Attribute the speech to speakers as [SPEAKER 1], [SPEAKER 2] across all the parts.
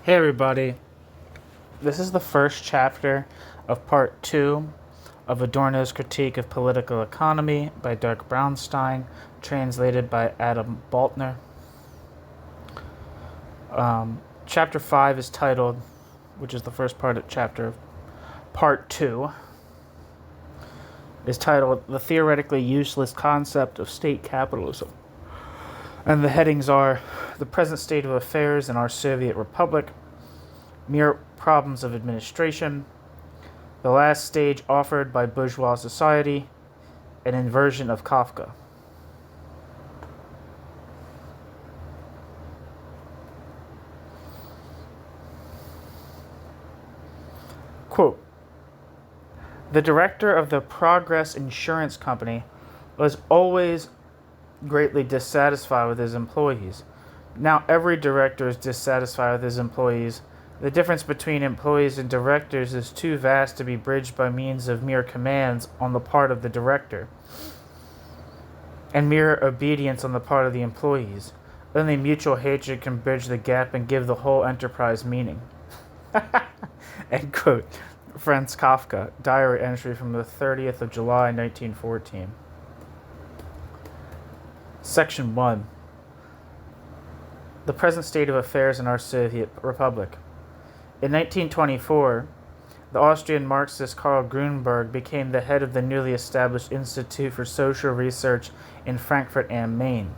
[SPEAKER 1] Hey everybody, this is the first chapter of part 2 of Adorno's Critique of Political Economy by Dirk Braunstein, translated by Adam Baltner. Chapter 5 is titled, which is the first part of part 2, is titled The Theoretically Useless Concept of State Capitalism. And the headings are The Present State of Affairs in Our Soviet Republic, Mere Problems of Administration, The Last Stage Offered by Bourgeois Society, An Inversion of Kafka. Quote, the director of the Progress Insurance Company was always greatly dissatisfied with his employees. Now every director is dissatisfied with his employees. The difference between employees and directors is too vast to be bridged by means of mere commands on the part of the director and mere obedience on the part of the employees. Only mutual hatred can bridge the gap and give the whole enterprise meaning. End quote. Franz Kafka, diary entry from the 30th of July, 1914. Section 1. The present state of affairs in our Soviet Republic. In 1924, the Austrian Marxist Karl Grünberg became the head of the newly established Institute for Social Research in Frankfurt am Main.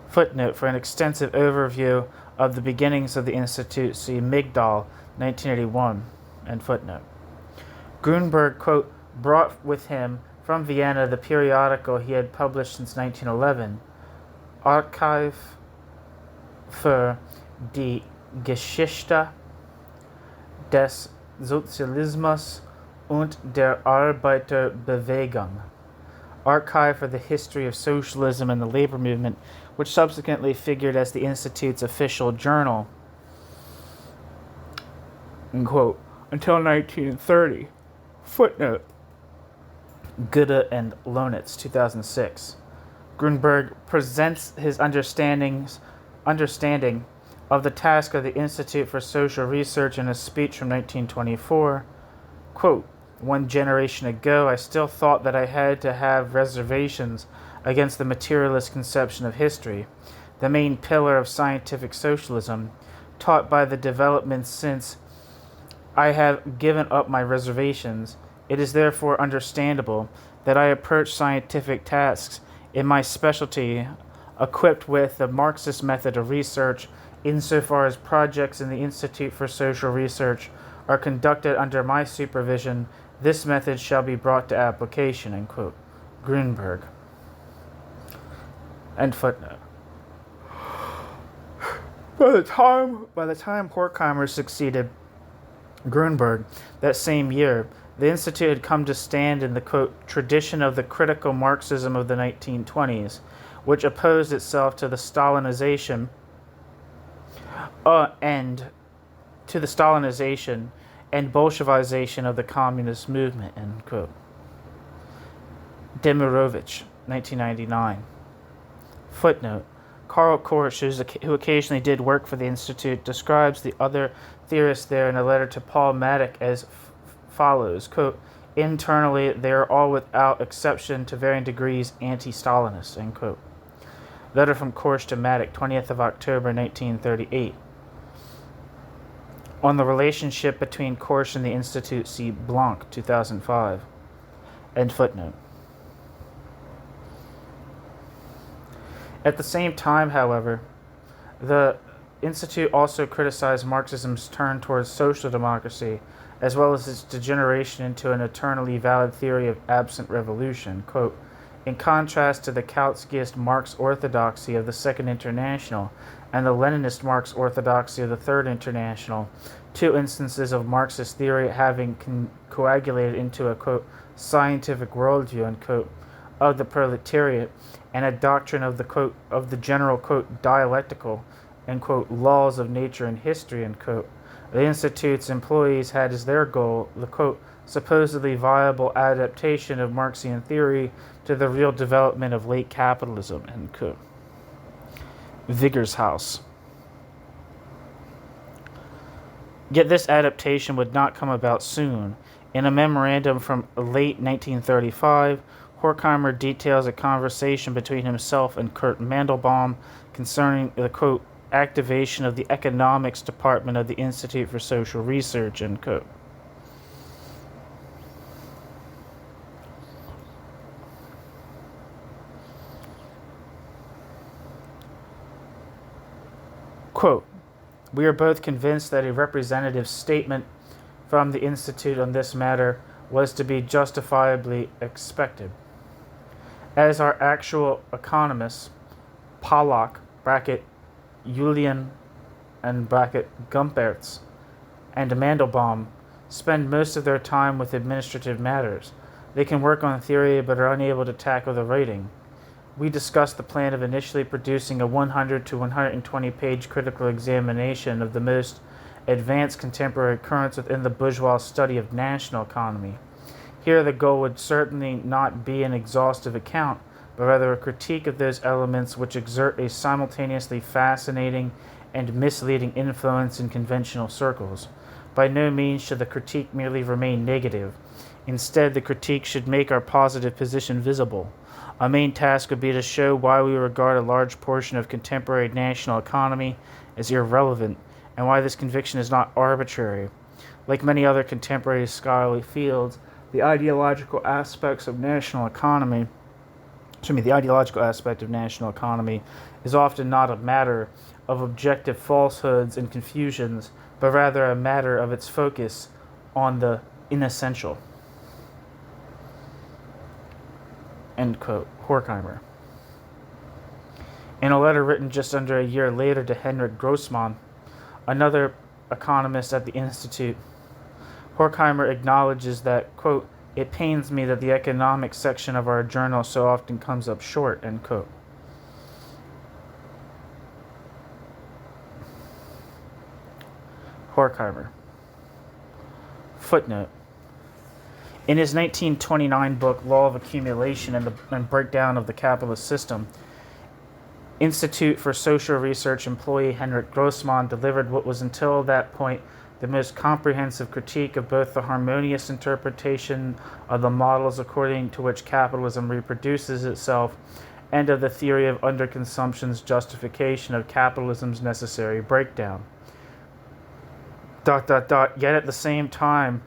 [SPEAKER 1] Footnote: for an extensive overview of the beginnings of the Institute, see Migdal, 1981, and footnote. Grünberg, quote, brought with him from Vienna the periodical he had published since 1911, Archiv für die Geschichte des Sozialismus und der Arbeiterbewegung, Archive for the History of Socialism and the Labor Movement, which subsequently figured as the Institute's official journal, quote, until 1930. Footnote: Gude and Lonitz, 2006. Grünberg presents his understanding of the task of the Institute for Social Research in a speech from 1924. Quote, 1 generation ago, I still thought that I had to have reservations against the materialist conception of history, the main pillar of scientific socialism, taught by the developments since. I have given up my reservations. It is therefore understandable that I approach scientific tasks in my specialty equipped with the Marxist method of research insofar as projects in the Institute for Social Research are conducted under my supervision. This method shall be brought to application, end quote. Grünberg. End footnote. By the time Horkheimer succeeded Grünberg that same year, the Institute had come to stand in the, quote, tradition of the critical Marxism of the 1920s, which opposed itself to the Stalinization and Bolshevization of the communist movement, end quote. Demirovich, 1999. Footnote: Karl Korsch, who occasionally did work for the Institute, describes the other theorists there in a letter to Paul Maddock as follows, quote, internally, they are all without exception to varying degrees anti-Stalinists, end quote. Letter from Korsch to Maddock, 20th of October, 1938. On the relationship between Korsch and the Institute, see Blanc, 2005. End footnote. At the same time, however, the Institute also criticized Marxism's turn towards social democracy, as well as its degeneration into an eternally valid theory of absent revolution. Quote, in contrast to the Kautskyist Marx orthodoxy of the Second International and the Leninist Marx orthodoxy of the Third International, two instances of Marxist theory having coagulated into a, quote, scientific worldview, unquote, of the proletariat, and a doctrine of the, quote, of the general, quote, dialectical, and, quote, laws of nature and history, end quote. The Institute's employees had as their goal the, quote, supposedly viable adaptation of Marxian theory to the real development of late capitalism, end quote. Vigor's house. Yet this adaptation would not come about soon. In a memorandum from late 1935, Horkheimer details a conversation between himself and Kurt Mandelbaum concerning the, quote, activation of the economics department of the Institute for Social Research, end quote. Quote, we are both convinced that a representative statement from the Institute on this matter was to be justifiably expected. As our actual economists, Pollack, bracket, Julian, and bracket, Gumpertz, and Mandelbaum, spend most of their time with administrative matters. They can work on theory but are unable to tackle the writing. We discussed the plan of initially producing a 100 to 120 page critical examination of the most advanced contemporary currents within the bourgeois study of national economy. Here the goal would certainly not be an exhaustive account, but rather a critique of those elements which exert a simultaneously fascinating and misleading influence in conventional circles. By no means should the critique merely remain negative. Instead, the critique should make our positive position visible. Our main task would be to show why we regard a large portion of contemporary national economy as irrelevant, and why this conviction is not arbitrary. Like many other contemporary scholarly fields, the ideological aspect of national economy is often not a matter of objective falsehoods and confusions, but rather a matter of its focus on the inessential. End quote. Horkheimer. In a letter written just under a year later to Henrik Grossman, another economist at the Institute, Horkheimer acknowledges that, quote, it pains me that the economics section of our journal so often comes up short, end quote. Horkheimer. Footnote. In his 1929 book, Law of Accumulation and Breakdown of the Capitalist System, Institute for Social Research employee Henrik Grossman delivered what was until that point the most comprehensive critique of both the harmonious interpretation of the models according to which capitalism reproduces itself and of the theory of underconsumption's justification of capitalism's necessary breakdown. ... Yet at the same time,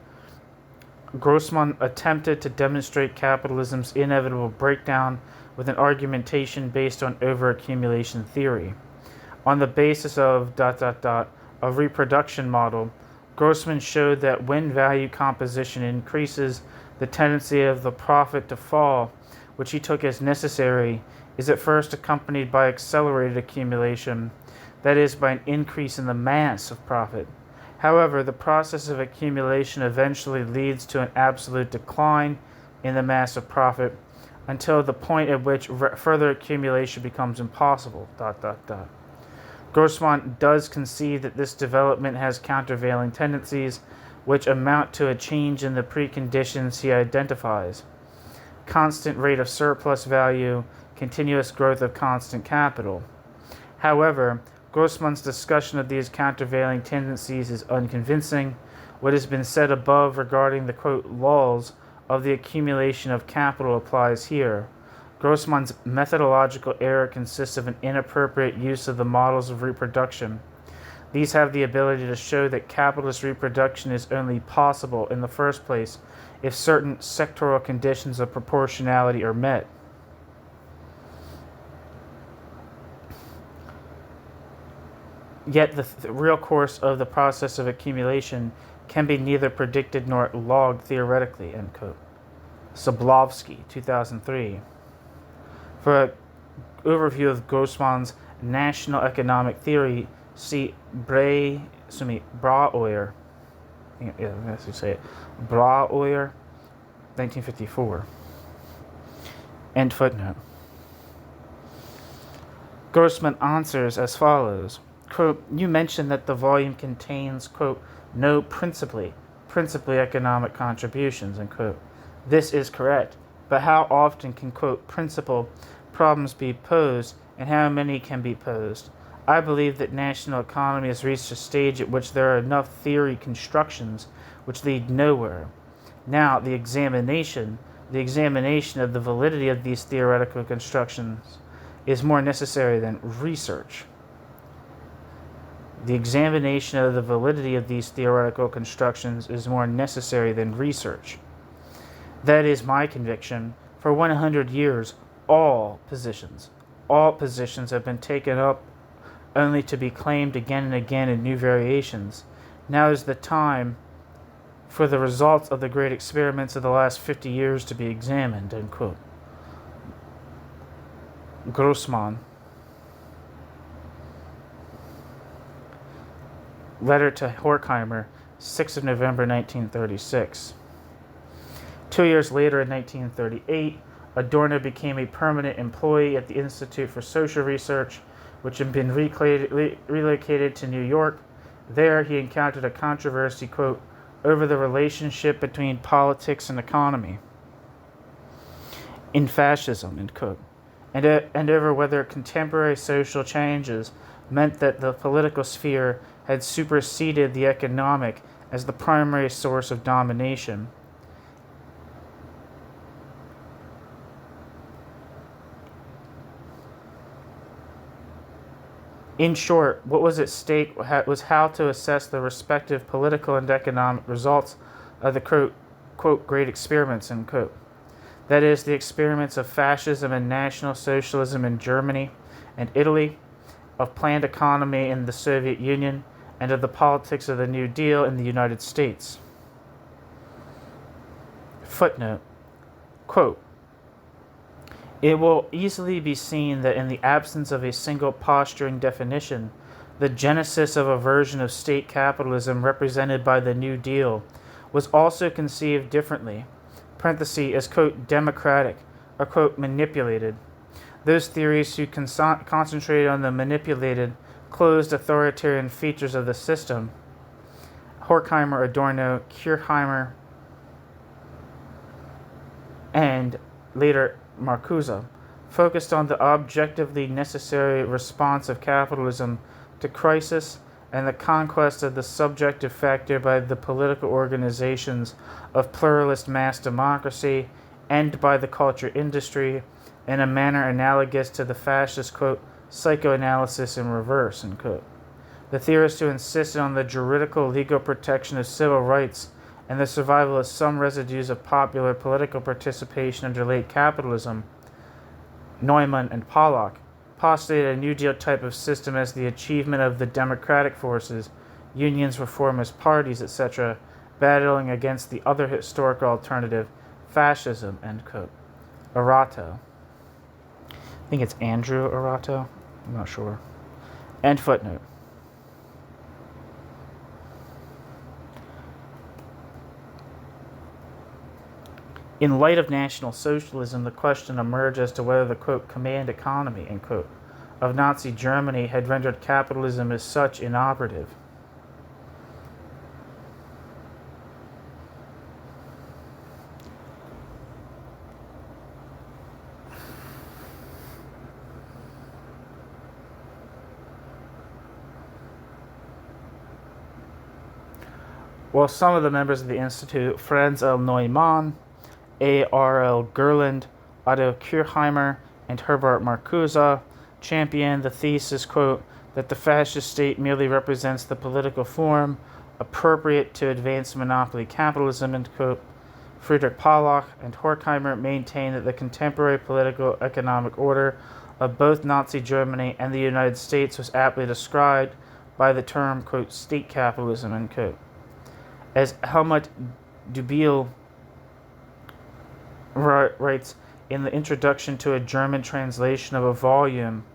[SPEAKER 1] Grossman attempted to demonstrate capitalism's inevitable breakdown with an argumentation based on overaccumulation theory. On the basis of ... a reproduction model, Grossman showed that when value composition increases, the tendency of the profit to fall, which he took as necessary, is at first accompanied by accelerated accumulation, that is, by an increase in the mass of profit. However, the process of accumulation eventually leads to an absolute decline in the mass of profit until the point at which further accumulation becomes impossible. ... Grossman does concede that this development has countervailing tendencies, which amount to a change in the preconditions he identifies: constant rate of surplus value, continuous growth of constant capital. However, Grossman's discussion of these countervailing tendencies is unconvincing. What has been said above regarding the, quote, laws of the accumulation of capital applies here. Grossman's methodological error consists of an inappropriate use of the models of reproduction. These have the ability to show that capitalist reproduction is only possible in the first place if certain sectoral conditions of proportionality are met. Yet the real course of the process of accumulation can be neither predicted nor logged theoretically, end quote. Soblovsky, 2003. For an overview of Grossman's national economic theory, see Brauer, Brauer, 1954. End footnote. Grossman answers as follows. Quote, you mentioned that the volume contains, quote, no principally economic contributions, end quote. This is correct, but how often can, quote, principal problems be posed and how many can be posed. I believe that national economy has reached a stage at which there are enough theory constructions which lead nowhere. Now, the examination of the validity of these theoretical constructions is more necessary than research. The examination of the validity of these theoretical constructions is more necessary than research. That is my conviction. For 100 years, all positions have been taken up only to be claimed again and again in new variations. Now is the time for the results of the great experiments of the last 50 years to be examined, end quote. Grossman. Letter to Horkheimer, 6th of November 1936. 2 years later, in 1938, Adorno became a permanent employee at the Institute for Social Research, which had been relocated to New York. There, he encountered a controversy, quote, over the relationship between politics and economy in fascism, end quote, and over whether contemporary social changes meant that the political sphere had superseded the economic as the primary source of domination. In short, what was at stake was how to assess the respective political and economic results of the quote, great experiments, end quote. That is, the experiments of fascism and National Socialism in Germany and Italy, of planned economy in the Soviet Union, and of the politics of the New Deal in the United States. Footnote, quote, it will easily be seen that in the absence of a single posturing definition, the genesis of a version of state capitalism represented by the New Deal was also conceived differently, as, quote, democratic, or, quote, manipulated. Those theories who concentrated on the manipulated, closed authoritarian features of the system, Horkheimer, Adorno, Kirchheimer, and later Marcuse, focused on the objectively necessary response of capitalism to crisis and the conquest of the subjective factor by the political organizations of pluralist mass democracy and by the culture industry in a manner analogous to the fascist, quote, psychoanalysis in reverse, end quote. The theorists who insisted on the juridical legal protection of civil rights and the survival of some residues of popular political participation under late capitalism, Neumann and Pollock, postulated a New Deal type of system as the achievement of the democratic forces, unions, reformist parties, etc., battling against the other historical alternative, fascism, end quote. Arato. I think it's Andrew Arato. I'm not sure. End footnote. In light of National Socialism, the question emerged as to whether the, quote, command economy, end quote, of Nazi Germany had rendered capitalism as such inoperative. While some of the members of the Institute, Franz L. Neumann, A.R.L. Gerland, Otto Kirchheimer, and Herbert Marcuse, championed the thesis, quote, that the fascist state merely represents the political form appropriate to advance monopoly capitalism, end quote. Friedrich Pollock and Horkheimer maintained that the contemporary political economic order of both Nazi Germany and the United States was aptly described by the term, quote, state capitalism, end quote. As Helmut Dubiel writes in the introduction to a German translation of a volume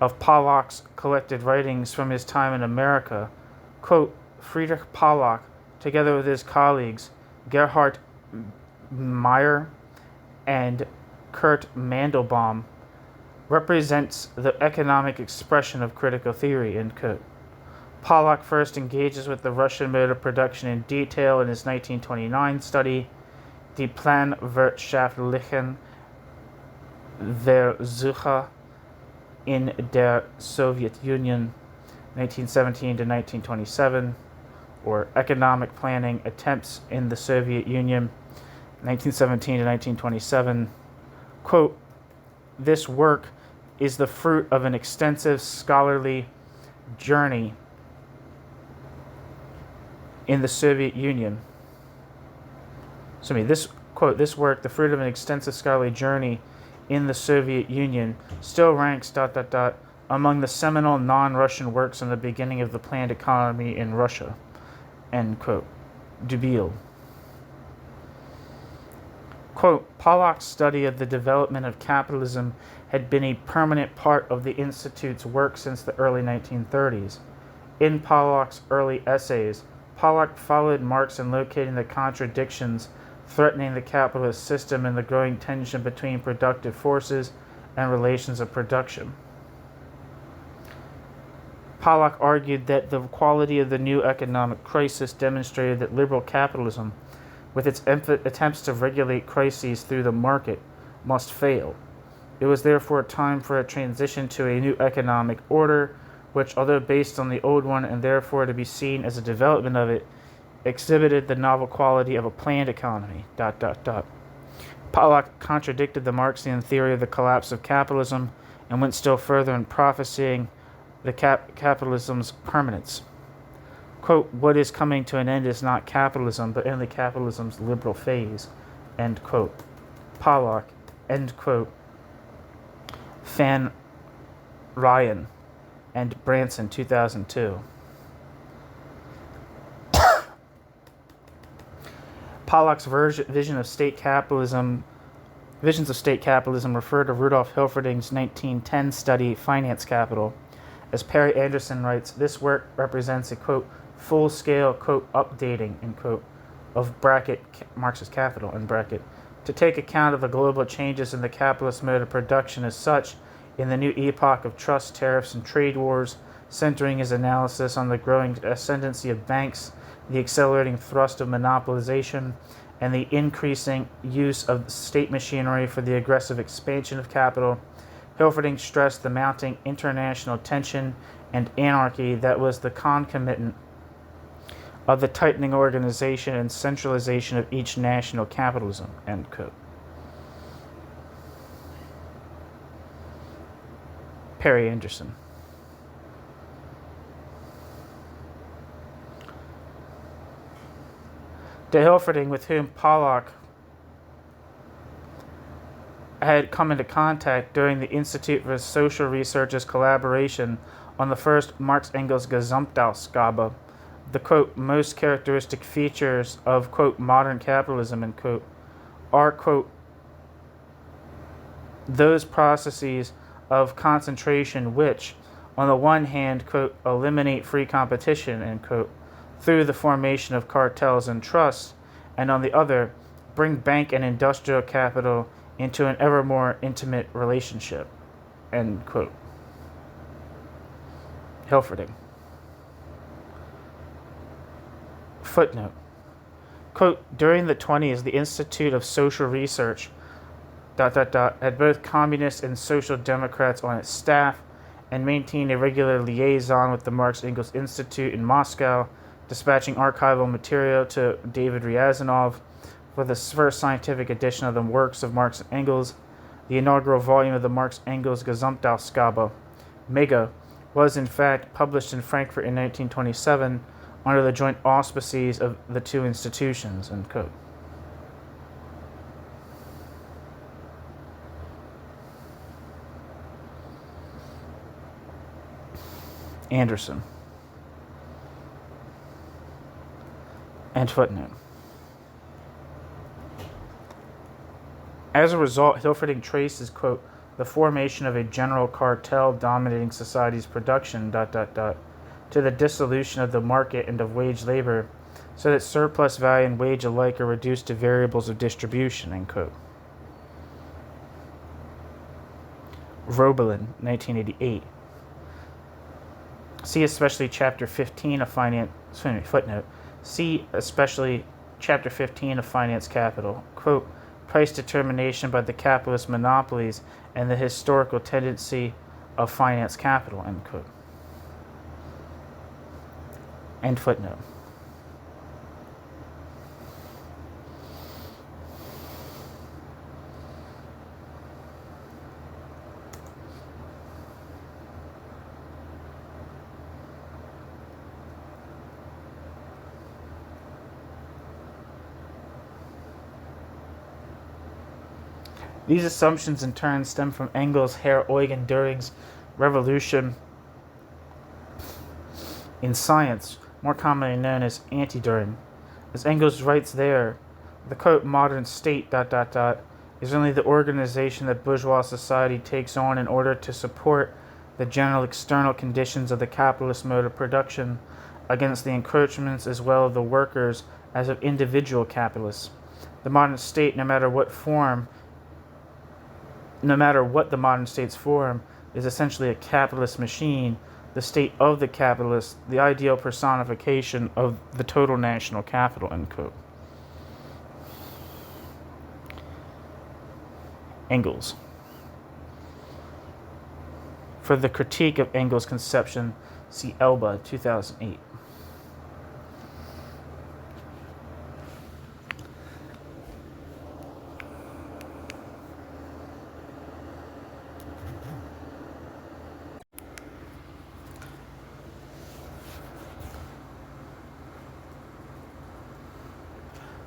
[SPEAKER 1] of Pollock's collected writings from his time in America, quote, Friedrich Pollock, together with his colleagues Gerhard Meyer and Kurt Mandelbaum, represents the economic expression of critical theory, end quote. Pollock first engages with the Russian mode of production in detail in his 1929 study, Die planwirtschaftlichen Versuche in der Sowjetunion, 1917 to 1927, or Economic Planning Attempts in the Soviet Union, 1917 to 1927. Quote, this work is the fruit of an extensive scholarly journey in the Soviet Union. This work, the fruit of an extensive scholarly journey in the Soviet Union, still ranks ... among the seminal non-Russian works on the beginning of the planned economy in Russia. End quote. Dubiel. Quote, Pollack's study of the development of capitalism had been a permanent part of the Institute's work since the early 1930s. In Pollack's early essays, Pollack followed Marx in locating the contradictions threatening the capitalist system and the growing tension between productive forces and relations of production. Pollack argued that the quality of the new economic crisis demonstrated that liberal capitalism, with its attempts to regulate crises through the market, must fail. It was therefore time for a transition to a new economic order, which, although based on the old one and therefore to be seen as a development of it, exhibited the novel quality of a planned economy. ... Pollack contradicted the Marxian theory of the collapse of capitalism and went still further in prophesying the capitalism's permanence. Quote, what is coming to an end is not capitalism, but only capitalism's liberal phase. End quote. Pollack. End quote. Van Ryan and Branson, 2002. Pollack's visions of state capitalism refer to Rudolf Hilferding's 1910 study, Finance Capital. As Perry Anderson writes, this work represents a, quote, full-scale, quote, updating, end quote, of bracket Marx's Capital, end bracket, to take account of the global changes in the capitalist mode of production as such in the new epoch of trust, tariffs, and trade wars, centering his analysis on the growing ascendancy of banks, the accelerating thrust of monopolization, and the increasing use of state machinery for the aggressive expansion of capital. Hilferding stressed the mounting international tension and anarchy that was the concomitant of the tightening organization and centralization of each national capitalism. End quote. Perry Anderson. De Hilferding, with whom Pollack had come into contact during the Institute for Social Research's collaboration on the first Marx-Engels Gesamtausgabe, the, quote, most characteristic features of, quote, modern capitalism, end quote, are, quote, those processes of concentration which, on the one hand, quote, eliminate free competition, end quote, through the formation of cartels and trusts, and on the other, bring bank and industrial capital into an ever more intimate relationship, end quote. Hilferding. Footnote. Quote, during the 1920s, the Institute of Social Research ... had both communists and social democrats on its staff and maintained a regular liaison with the Marx-Engels Institute in Moscow, dispatching archival material to David Ryazanov for the first scientific edition of the works of Marx and Engels. The inaugural volume of the Marx-Engels Gesamtausgabe, Mega, was in fact published in Frankfurt in 1927 under the joint auspices of the two institutions, end quote. Anderson. End footnote. As a result, Hilferding traces, quote, the formation of a general cartel dominating society's production, ... to the dissolution of the market and of wage labor, so that surplus value and wage alike are reduced to variables of distribution, end quote. Roebelin, 1988. See especially Chapter 15 of Finance... Footnote. See especially Chapter 15 of Finance Capital. Quote, price determination by the capitalist monopolies and the historical tendency of finance capital, end quote. End footnote. These assumptions in turn stem from Engels' Herr Eugen Dühring's revolution in science, more commonly known as anti-Dühring. As Engels writes there, the quote, modern state ... is only the organization that bourgeois society takes on in order to support the general external conditions of the capitalist mode of production against the encroachments as well of the workers as of individual capitalists. The modern state, no matter what the modern state's form, is essentially a capitalist machine, the state of the capitalist, the ideal personification of the total national capital, end quote. Engels. For the critique of Engels' conception, see Elba, 2008.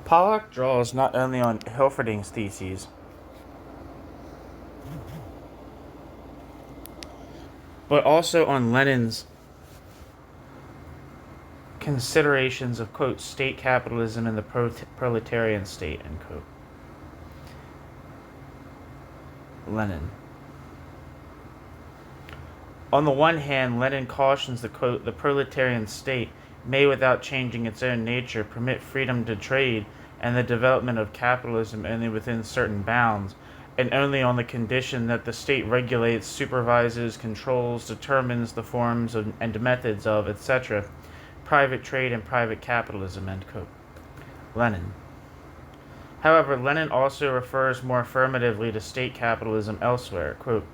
[SPEAKER 1] Pollock draws not only on Hilferding's theses, but also on Lenin's considerations of, quote, state capitalism and the proletarian state, end quote. Lenin. On the one hand, Lenin cautions the, quote, the proletarian state may, without changing its own nature, permit freedom to trade and the development of capitalism only within certain bounds, and only on the condition that the state regulates, supervises, controls, determines the forms of, and methods of, etc., private trade and private capitalism, end quote. Lenin. However, Lenin also refers more affirmatively to state capitalism elsewhere. Quote,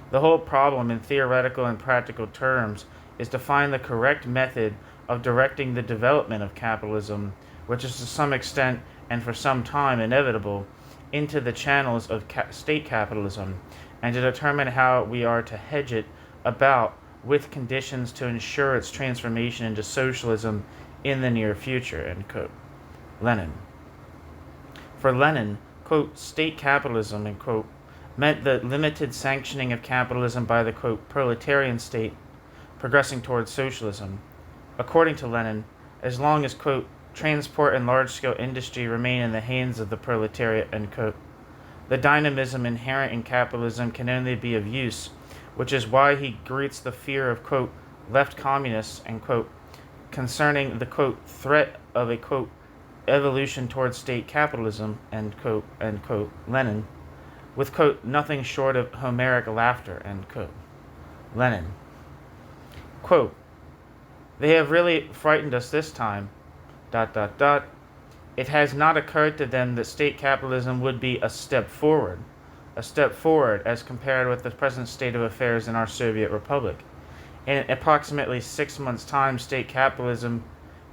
[SPEAKER 1] the whole problem in theoretical and practical terms is to find the correct method of directing the development of capitalism, which is to some extent and for some time inevitable, into the channels of state capitalism, and to determine how we are to hedge it about with conditions to ensure its transformation into socialism in the near future, end quote. Lenin. For Lenin, quote, state capitalism, end quote, meant the limited sanctioning of capitalism by the, quote, proletarian state, progressing towards socialism. According to Lenin, as long as, quote, transport and large-scale industry remain in the hands of the proletariat, end quote, the dynamism inherent in capitalism can only be of use, which is why he greets the fear of, quote, left communists, end quote, concerning the, quote, threat of a, quote, evolution towards state capitalism, end quote, Lenin, with, quote, nothing short of Homeric laughter, end quote. Lenin. Quote, they have really frightened us this time, ... It has not occurred to them that state capitalism would be a step forward as compared with the present state of affairs in our Soviet Republic. In approximately 6 months' time, state capitalism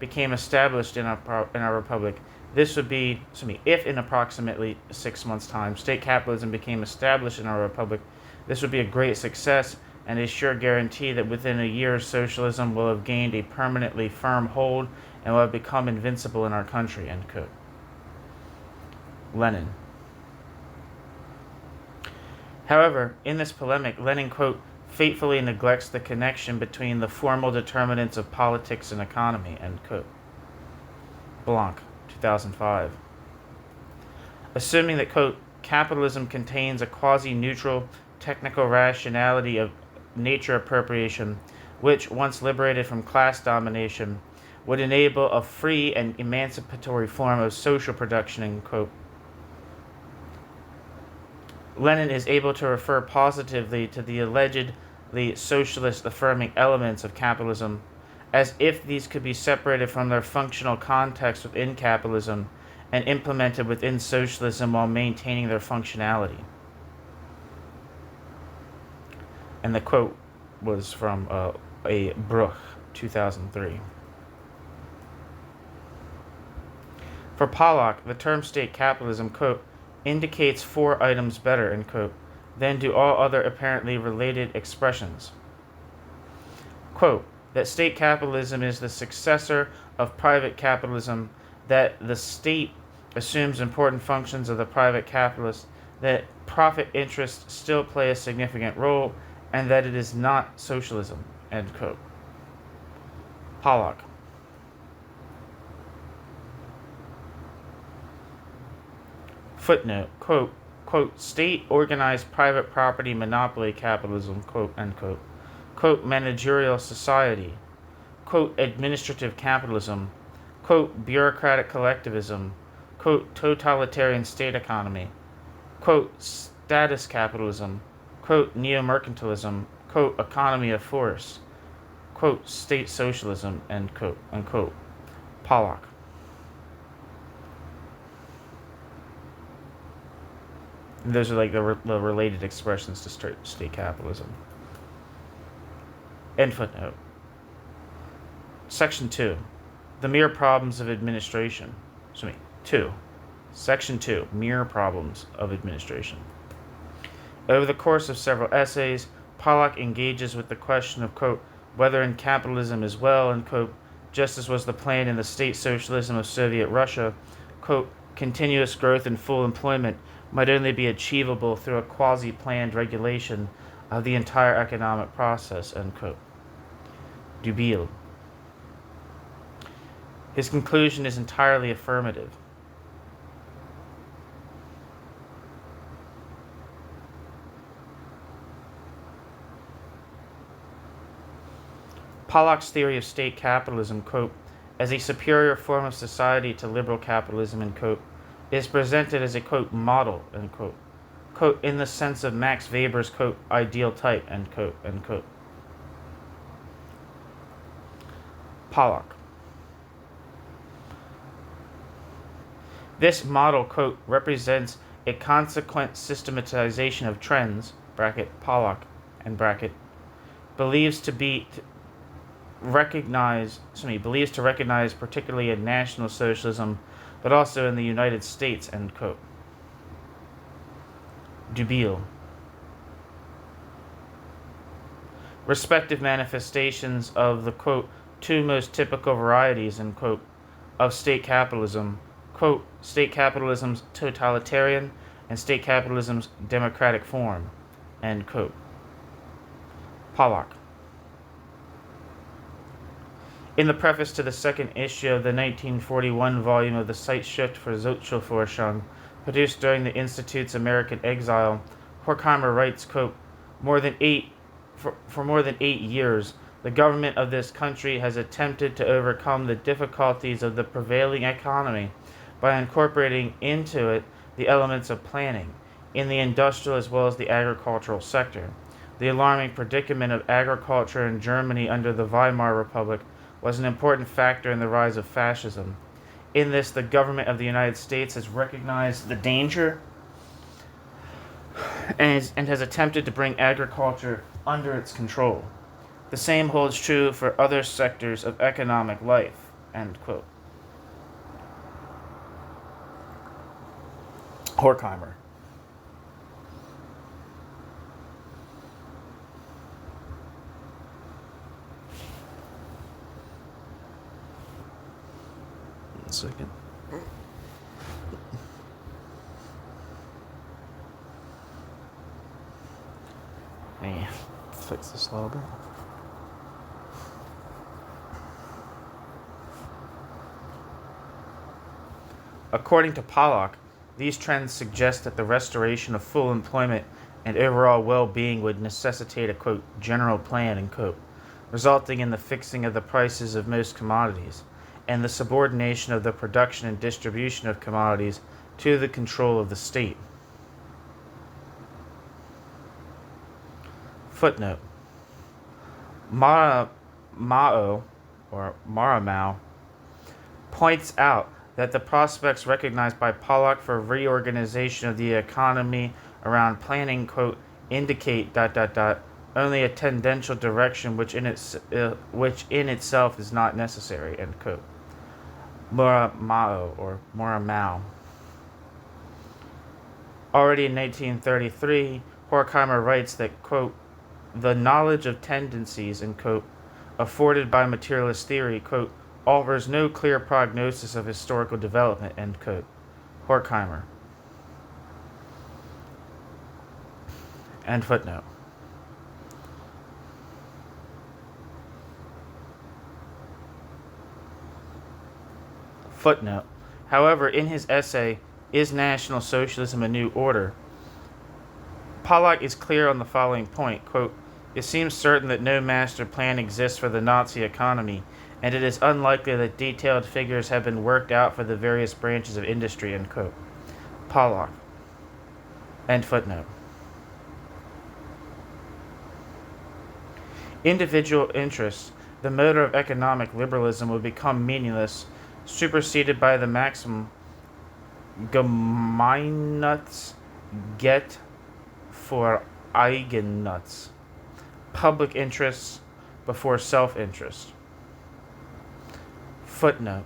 [SPEAKER 1] became established in our republic. This would be, if in approximately 6 months' time, state capitalism became established in our republic, this would be a great success and a sure guarantee that within a year socialism will have gained a permanently firm hold and will have become invincible in our country, end quote. Lenin. However, in this polemic, Lenin, quote, fatefully neglects the connection between the formal determinants of politics and economy, end quote. Blanc, 2005. Assuming that, quote, capitalism contains a quasi-neutral technical rationality of nature appropriation, which, once liberated from class domination, would enable a free and emancipatory form of social production, end quote. Lenin is able to refer positively to the allegedly socialist affirming elements of capitalism, as if these could be separated from their functional context within capitalism and implemented within socialism while maintaining their functionality. And the quote was from a Bruch, 2003. For Pollock, the term state capitalism, quote, indicates 4 items better, end quote, than do all other apparently related expressions. Quote, that state capitalism is the successor of private capitalism, that the state assumes important functions of the private capitalist, that profit interests still play a significant role, and that it is not socialism, end quote. Pollock. Footnote, quote, state organized private property monopoly capitalism, quote, end quote, quote, managerial society, quote, administrative capitalism, quote, bureaucratic collectivism, quote, totalitarian state economy, quote, status capitalism, quote, neo-mercantilism, quote, economy of force, quote, state socialism, end quote, unquote. Pollock. And those are like the related expressions to state capitalism. End footnote. Section 2. The mere problems of administration. Section 2. Mere problems of administration. Over the course of several essays, Pollock engages with the question of, quote, whether in capitalism as well, end quote, just as was the plan in the state socialism of Soviet Russia, quote, continuous growth and full employment might only be achievable through a quasi-planned regulation of the entire economic process, end quote. Dubiel. His conclusion is entirely affirmative. Pollock's theory of state capitalism, quote, as a superior form of society to liberal capitalism, end quote, is presented as a, quote, model, end quote, quote, in the sense of Max Weber's, quote, ideal type, end quote, end quote. Pollock. This model, quote, represents a consequent systematization of trends, bracket, Pollock, and bracket, believes to recognize particularly in National Socialism, but also in the United States, end quote. Dubiel. Respective manifestations of the, quote, 2 most typical varieties, end quote, of state capitalism, quote, state capitalism's totalitarian and state capitalism's democratic form, end quote. Pollock. In the preface to the second issue of the 1941 volume of the Zeitschrift für Sozialforschung, produced during the Institute's American exile, Horkheimer writes, quote, For more than 8 years, the government of this country has attempted to overcome the difficulties of the prevailing economy by incorporating into it the elements of planning, in the industrial as well as the agricultural sector. The alarming predicament of agriculture in Germany under the Weimar Republic was an important factor in the rise of fascism. In this, the government of the United States has recognized the danger and has attempted to bring agriculture under its control. The same holds true for other sectors of economic life, end quote. Horkheimer. Second. Let me fix this a little bit. According to Pollock, these trends suggest that the restoration of full employment and overall well-being would necessitate a, quote, general plan, end quote, resulting in the fixing of the prices of most commodities and the subordination of the production and distribution of commodities to the control of the state. Footnote. Maramau points out that the prospects recognized by Pollock for reorganization of the economy around planning, quote, indicate ... only a tendential direction which in itself is not necessary, end quote. Muramao. Already in 1933, Horkheimer writes that, quote, the knowledge of tendencies, end quote, afforded by materialist theory, quote, offers no clear prognosis of historical development, end quote. Horkheimer. End footnote. Footnote. However, in his essay, Is National Socialism a New Order?, Pollack is clear on the following point, quote, it seems certain that no master plan exists for the Nazi economy, and it is unlikely that detailed figures have been worked out for the various branches of industry, end quote. Pollack. End footnote. Individual interests, the motor of economic liberalism, would become meaningless, superseded by the maxim Gemeinnutz geht vor Eigennutz, public interests before self-interest. Footnote.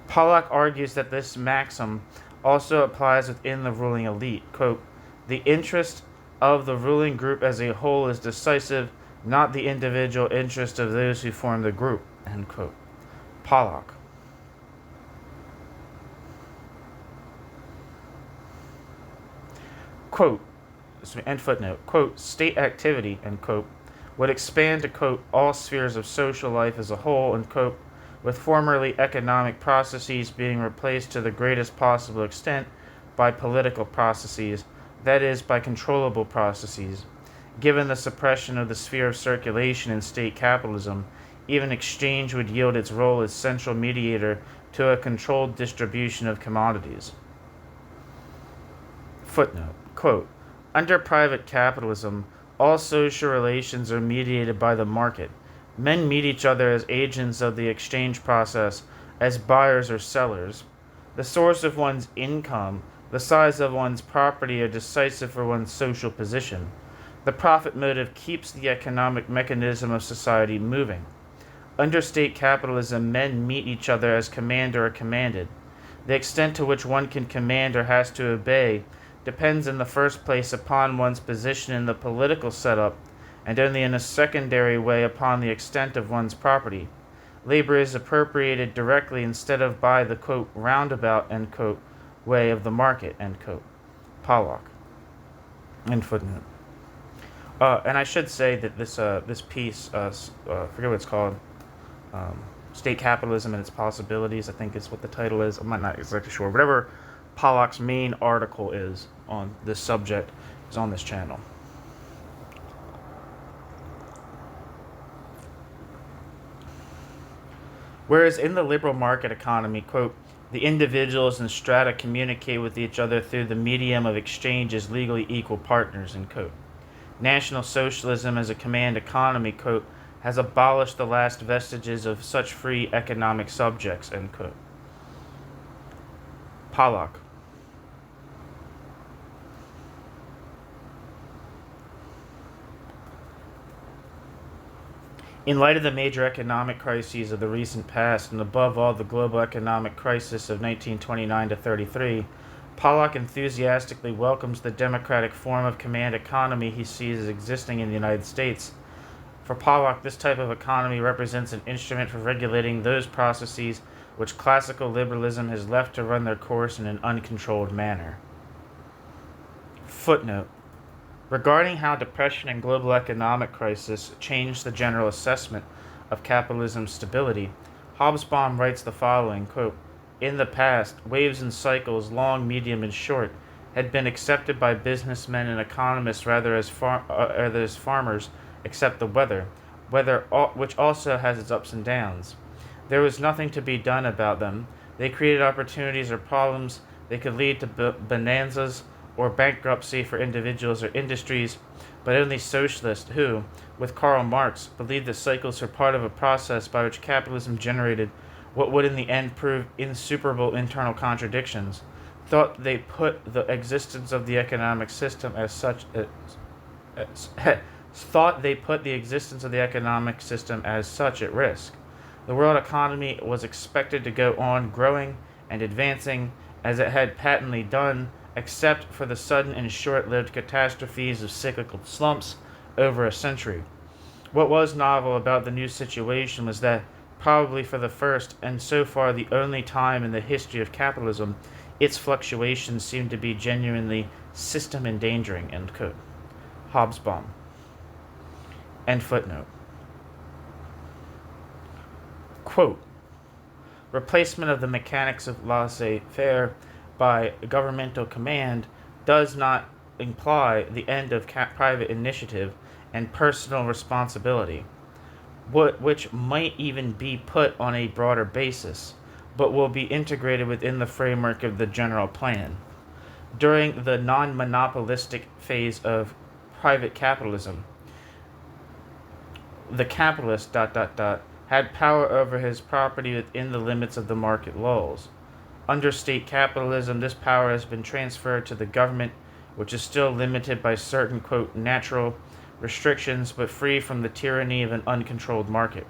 [SPEAKER 1] Pollack argues that this maxim also applies within the ruling elite. Quote, the interest of the ruling group as a whole is decisive, not the individual interest of those who form the group, end quote. Pollack. Quote, end footnote, quote, state activity, end quote, would expand to, quote, all spheres of social life as a whole, end quote, with formerly economic processes being replaced to the greatest possible extent by political processes, that is, by controllable processes. Given the suppression of the sphere of circulation in state capitalism, even exchange would yield its role as central mediator to a controlled distribution of commodities. Footnote. Quote, under private capitalism, all social relations are mediated by the market. Men meet each other as agents of the exchange process, as buyers or sellers. The source of one's income, the size of one's property are decisive for one's social position. The profit motive keeps the economic mechanism of society moving. Under state capitalism, men meet each other as commander or commanded. The extent to which one can command or has to obey depends in the first place upon one's position in the political setup, and only in a secondary way upon the extent of one's property. Labor is appropriated directly instead of by the, quote, roundabout, end quote, way of the market, end quote. Pollack. End footnote. And I should say that this piece, I forget what it's called, State Capitalism and Its Possibilities, I think is what the title is. I'm not exactly sure. Whatever Pollack's main article is on this subject is on this channel. Whereas in the liberal market economy, quote, the individuals and strata communicate with each other through the medium of exchange as legally equal partners, end quote. National Socialism as a command economy, quote, has abolished the last vestiges of such free economic subjects, end quote. Pollack. In light of the major economic crises of the recent past, and above all the global economic crisis of 1929 to 33, Pollack enthusiastically welcomes the democratic form of command economy he sees as existing in the United States. For Pollack, this type of economy represents an instrument for regulating those processes which classical liberalism has left to run their course in an uncontrolled manner. Footnote. Regarding how depression and global economic crisis changed the general assessment of capitalism's stability, Hobsbawm writes the following, quote, in the past, waves and cycles, long, medium, and short, had been accepted by businessmen and economists rather as farmers accept the weather, which also has its ups and downs. There was nothing to be done about them. They created opportunities or problems. They could lead to bonanzas or bankruptcy for individuals or industries, but only socialists who, with Karl Marx, believed that cycles were part of a process by which capitalism generated what would in the end prove insuperable internal contradictions, thought they put the existence of the economic system thought they put the existence of the economic system as such at risk. The world economy was expected to go on growing and advancing as it had patently done, except for the sudden and short-lived catastrophes of cyclical slumps over a century. What was novel about the new situation was that, probably for the first and so far the only time in the history of capitalism, its fluctuations seemed to be genuinely system endangering. End quote. Hobsbawm. End footnote. Quote, replacement of the mechanics of laissez-faire by governmental command does not imply the end of private initiative and personal responsibility, which might even be put on a broader basis, but will be integrated within the framework of the general plan. During the non-monopolistic phase of private capitalism, the capitalist ... had power over his property within the limits of the market laws. Under state capitalism, this power has been transferred to the government, which is still limited by certain, quote, natural restrictions, but free from the tyranny of an uncontrolled market.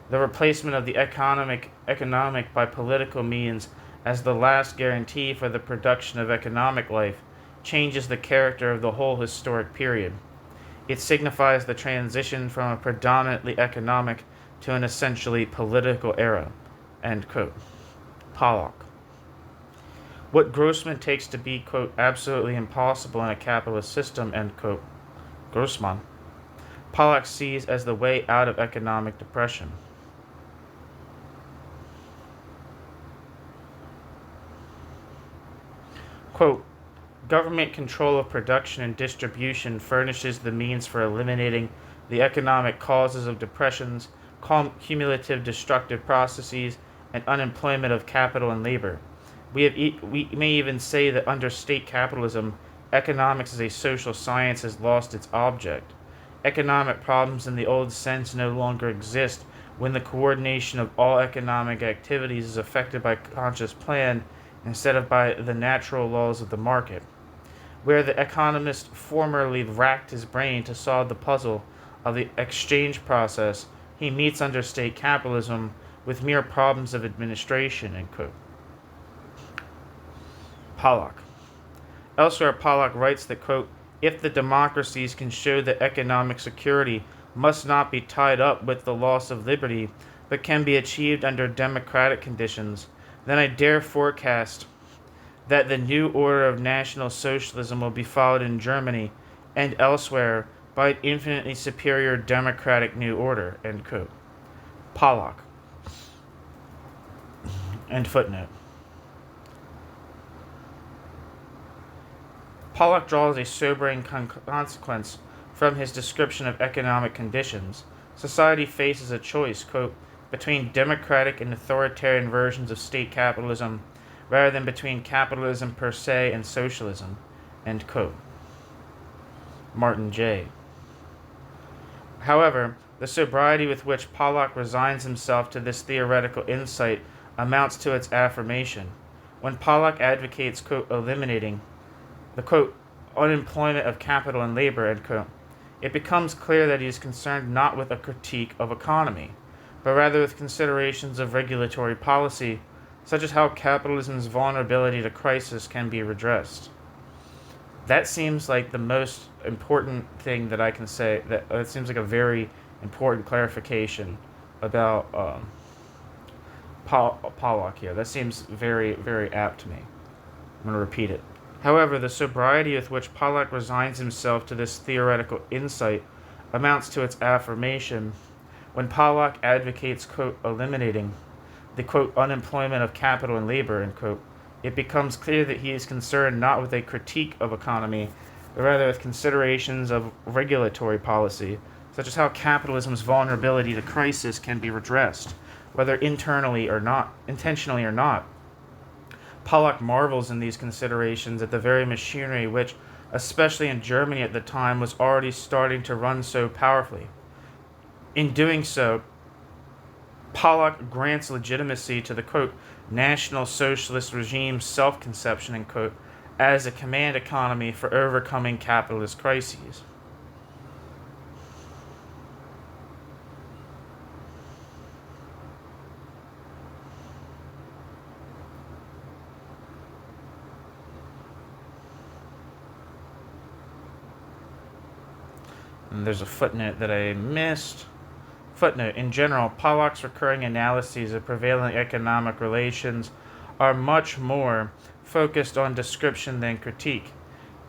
[SPEAKER 1] The replacement of the economic by political means as the last guarantee for the production of economic life changes the character of the whole historic period. It signifies the transition from a predominantly economic to an essentially political era. End quote. Pollock. What Grossman takes to be, quote, absolutely impossible in a capitalist system, end quote, Grossman, Pollock sees as the way out of economic depression. Quote, government control of production and distribution furnishes the means for eliminating the economic causes of depressions, cumulative destructive processes, and unemployment of capital and labor. We may even say that under state capitalism, economics as a social science has lost its object. Economic problems in the old sense no longer exist when the coordination of all economic activities is affected by conscious plan instead of by the natural laws of the market. Where the economist formerly racked his brain to solve the puzzle of the exchange process, he meets under state capitalism with mere problems of administration, end quote. Pollock. Elsewhere, Pollock writes that, quote, if the democracies can show that economic security must not be tied up with the loss of liberty, but can be achieved under democratic conditions, then I dare forecast that the new order of National Socialism will be followed in Germany and elsewhere by an infinitely superior democratic new order, end quote. Pollock. End footnote. Pollock draws a sobering consequence from his description of economic conditions. Society faces a choice, quote, between democratic and authoritarian versions of state capitalism, rather than between capitalism per se and socialism, end quote. Martin J. However, the sobriety with which Pollock resigns himself to this theoretical insight amounts to its affirmation. When Pollock advocates, quote, eliminating the, quote, unemployment of capital and labor, end quote, it becomes clear that he is concerned not with a critique of economy, but rather with considerations of regulatory policy, such as how capitalism's vulnerability to crisis can be redressed. That seems like the most important thing that I can say. That seems like a very important clarification about Pollock here. That seems very, very apt to me. I'm going to repeat it. However, the sobriety with which Pollock resigns himself to this theoretical insight amounts to its affirmation. When Pollock advocates, quote, eliminating the, quote, unemployment of capital and labor, end quote, it becomes clear that he is concerned not with a critique of economy, but rather with considerations of regulatory policy, such as how capitalism's vulnerability to crisis can be redressed, whether intentionally or not. Pollock marvels in these considerations at the very machinery which, especially in Germany at the time, was already starting to run so powerfully. In doing so, Pollock grants legitimacy to the, quote, National Socialist regime's self-conception, end quote, as a command economy for overcoming capitalist crises. And there's a footnote that I missed. Footnote: in general, Pollock's recurring analyses of prevailing economic relations are much more focused on description than critique.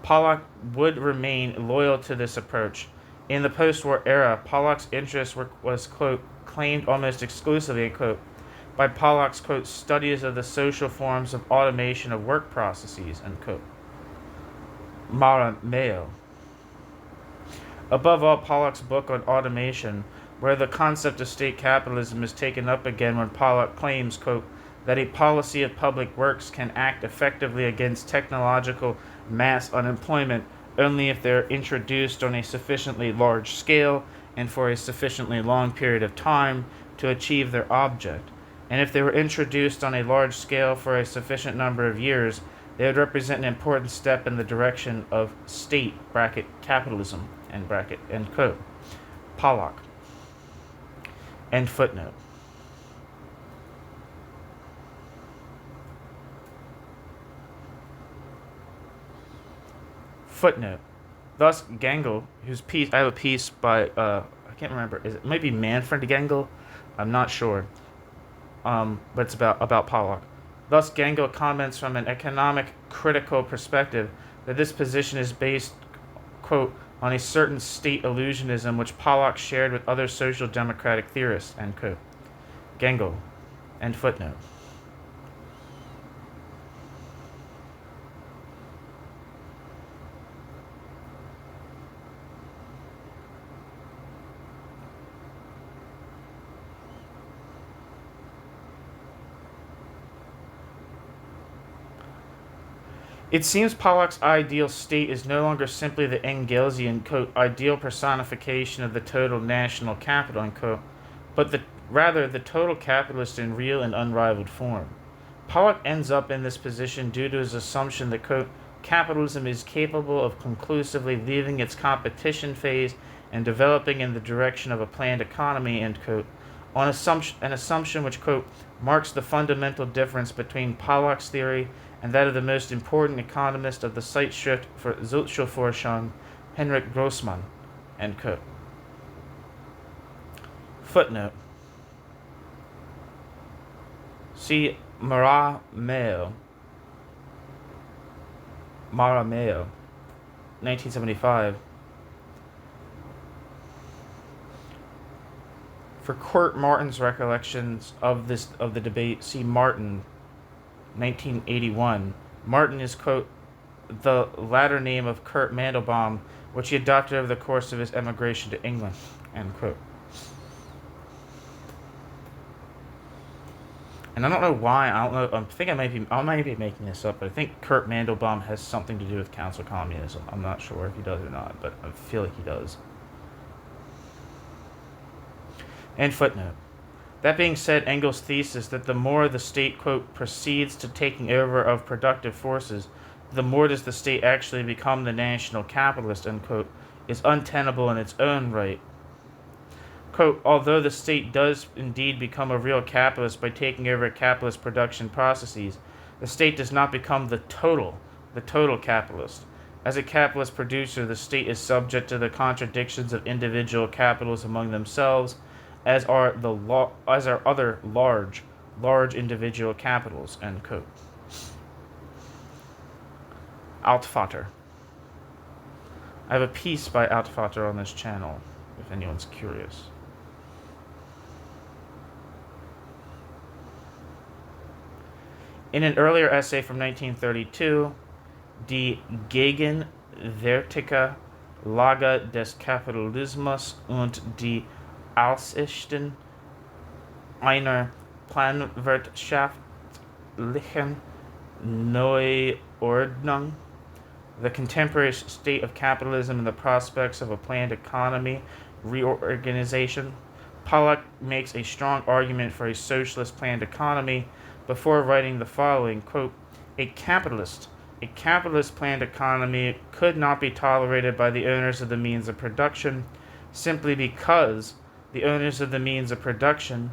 [SPEAKER 1] Pollock would remain loyal to this approach. In the post-war era, Pollock's interest was, quote, claimed almost exclusively, quote, by Pollock's, quote, studies of the social forms of automation of work processes, end quote. Mara Mayo. Above all, Pollock's book on automation, where the concept of state capitalism is taken up again when Pollock claims, quote, that a policy of public works can act effectively against technological mass unemployment only if they are introduced on a sufficiently large scale and for a sufficiently long period of time to achieve their object. And if they were introduced on a large scale for a sufficient number of years, they would represent an important step in the direction of state bracket capitalism, end bracket, end quote. Pollock. End footnote. Footnote. Thus, Gengel, whose piece, I have a piece by, I can't remember, it might be Manfred Gengel? I'm not sure. But it's about Pollock. Thus, Gengel comments from an economic critical perspective that this position is based, quote, on a certain state illusionism which Pollock shared with other social democratic theorists, end quote. Gengel, end footnote. It seems Pollock's ideal state is no longer simply the Engelsian, quote, ideal personification of the total national capital, end quote, but rather the total capitalist in real and unrivaled form. Pollock ends up in this position due to his assumption that, quote, capitalism is capable of conclusively leaving its competition phase and developing in the direction of a planned economy, end quote, on an assumption which, quote, marks the fundamental difference between Pollock's theory and that of the most important economist of the Zeitschrift for Sozialforschung, Henrik Grossmann, end quote. Footnote. See Mara Mayo, 1975. For Kurt Martin's recollections of the debate, see Martin, 1981. Martin is, quote, the latter name of Kurt Mandelbaum, which he adopted over the course of his emigration to England, end quote. And I don't know why, I might be making this up, but I think Kurt Mandelbaum has something to do with council communism. I'm not sure if he does or not, but I feel like he does. End footnote. That being said, Engels' thesis that the more the state, quote, proceeds to taking over of productive forces, the more does the state actually become the national capitalist, end quote, is untenable in its own right. Quote, although the state does indeed become a real capitalist by taking over capitalist production processes, the state does not become the total capitalist. As a capitalist producer, the state is subject to the contradictions of individual capitals among themselves, as are other large individual capitals, end quote. Altvater. I have a piece by Altvater on this channel, if anyone's curious. In an earlier essay from 1932, Die gegenwärtige Lage des Kapitalismus und die Aussichten einer planwirtschaftlichen Neuordnung, the contemporary state of capitalism and the prospects of a planned economy reorganization, Pollock makes a strong argument for a socialist planned economy, before writing the following, quote, a capitalist planned economy could not be tolerated by the owners of the means of production simply because the owners of the means of production,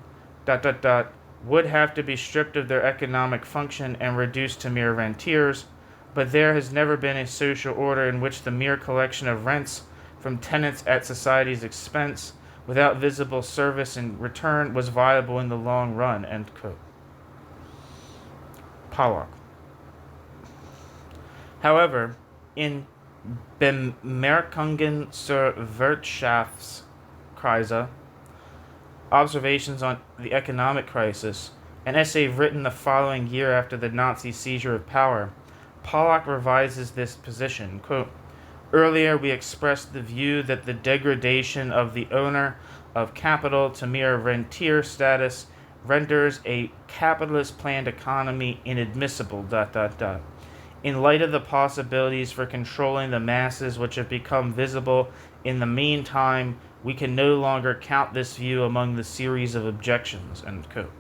[SPEAKER 1] would have to be stripped of their economic function and reduced to mere rentiers, but there has never been a social order in which the mere collection of rents from tenants at society's expense without visible service in return was viable in the long run, end quote. Pollock. However, in Bemerkungen zur Wirtschaftskrise, Observations on the Economic Crisis, an essay written the following year after the Nazi seizure of power, Pollock revises this position. Quote, earlier we expressed the view that the degradation of the owner of capital to mere rentier status renders a capitalist planned economy inadmissible, In light of the possibilities for controlling the masses which have become visible in the meantime, we can no longer count this view among the series of objections, end quote.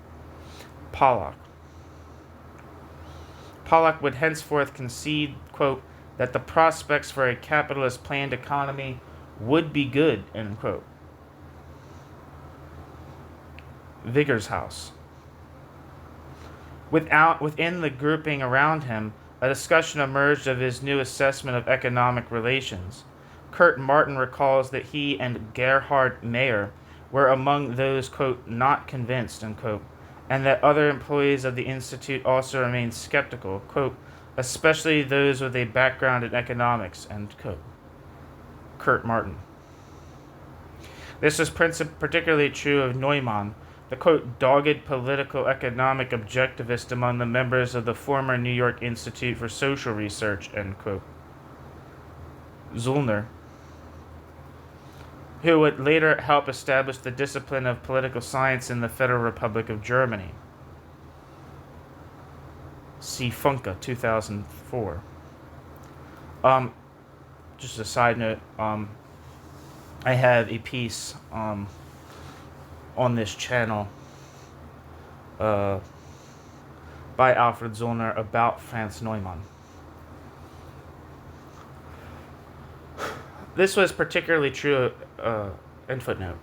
[SPEAKER 1] Pollock would henceforth concede, quote, that the prospects for a capitalist planned economy would be good, end quote. Viggershaus. Within the grouping around him, a discussion emerged of his new assessment of economic relations. Kurt Martin recalls that he and Gerhard Mayer were among those, quote, not convinced, end quote, and that other employees of the Institute also remained skeptical, quote, especially those with a background in economics, end quote. Kurt Martin. This was particularly true of Neumann, the, quote, dogged political economic objectivist among the members of the former New York Institute for Social Research, end quote. Zollner, who would later help establish the discipline of political science in the Federal Republic of Germany. See Funke, 2004. Just a side note, I have a piece on this channel by Alfred Zollner about Franz Neumann. This was particularly true, end footnote.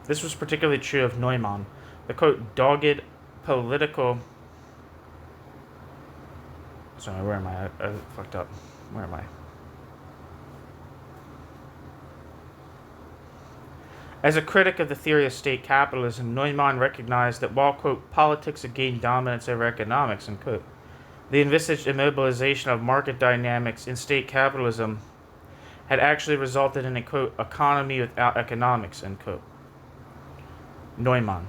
[SPEAKER 1] This was particularly true of Neumann, the, quote, dogged political. Sorry, where am I? I fucked up. Where am I? As a critic of the theory of state capitalism, Neumann recognized that while, quote, politics had gained dominance over economics, end quote, the envisaged immobilization of market dynamics in state capitalism had actually resulted in a, quote, economy without economics, end quote. Neumann.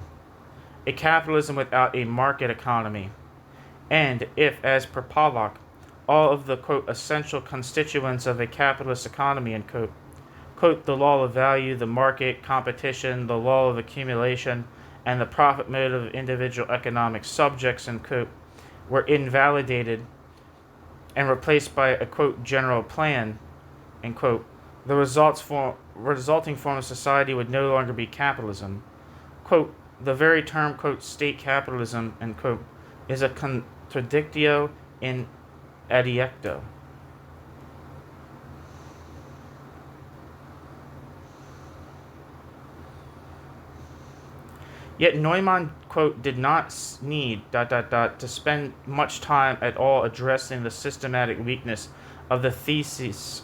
[SPEAKER 1] A capitalism without a market economy. And if, as per Pollock, all of the, quote, essential constituents of a capitalist economy, end quote, quote, the law of value, the market, competition, the law of accumulation, and the profit motive of individual economic subjects, end quote, were invalidated and replaced by a, quote, general plan, end quote, the resulting form of society would no longer be capitalism. Quote, the very term, quote, state capitalism, end quote, is a contradictio in adjecto. Yet Neumann, quote, did not need, to spend much time at all addressing the systematic weakness of the thesis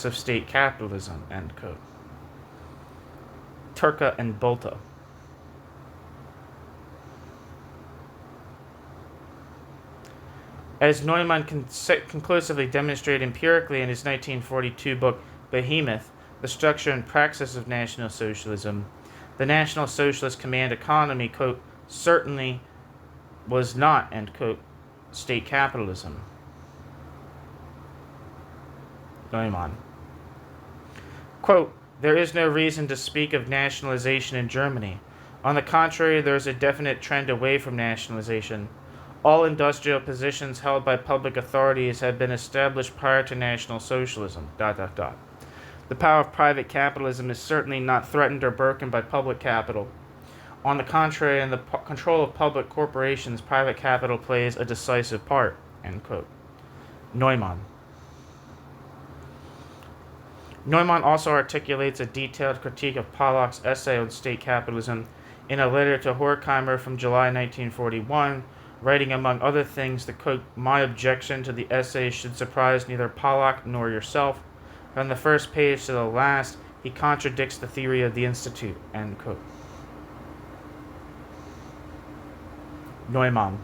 [SPEAKER 1] of state capitalism, end quote. Turka and Bolta. As Neumann conclusively demonstrated empirically in his 1942 book Behemoth, The Structure and Praxis of National Socialism, the National Socialist command economy, quote, certainly was not, end quote, state capitalism. Neumann. Quote, there is no reason to speak of nationalization in Germany. On the contrary, there is a definite trend away from nationalization. All industrial positions held by public authorities have been established prior to National Socialism, The power of private capitalism is certainly not threatened or broken by public capital. On the contrary, in the control of public corporations, private capital plays a decisive part, end quote. Neumann. Neumann also articulates a detailed critique of Pollak's essay on state capitalism in a letter to Horkheimer from July 1941, writing among other things that, quote, "My objection to the essay should surprise neither Pollak nor yourself. From the first page to the last, he contradicts the theory of the Institute," end quote. Neumann.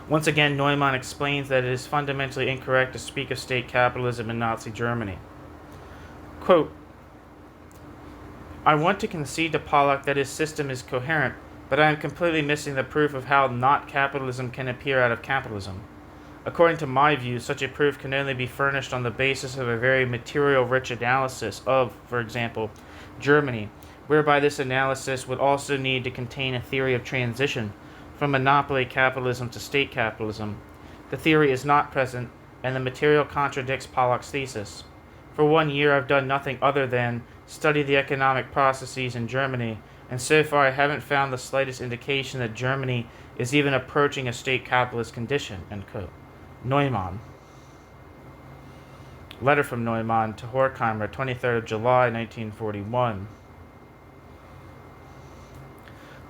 [SPEAKER 1] Once again, Neumann explains that it is fundamentally incorrect to speak of state capitalism in Nazi Germany. Quote, "I want to concede to Pollak that his system is coherent, but I am completely missing the proof of how not capitalism can appear out of capitalism. According to my view, such a proof can only be furnished on the basis of a very material-rich analysis of, for example, Germany, whereby this analysis would also need to contain a theory of transition from monopoly capitalism to state capitalism. The theory is not present, and the material contradicts Pollak's thesis. For 1 year, I've done nothing other than study the economic processes in Germany, and so far I haven't found the slightest indication that Germany is even approaching a state capitalist condition," end quote. Neumann. Letter from Neumann to Horkheimer, 23rd of July, 1941.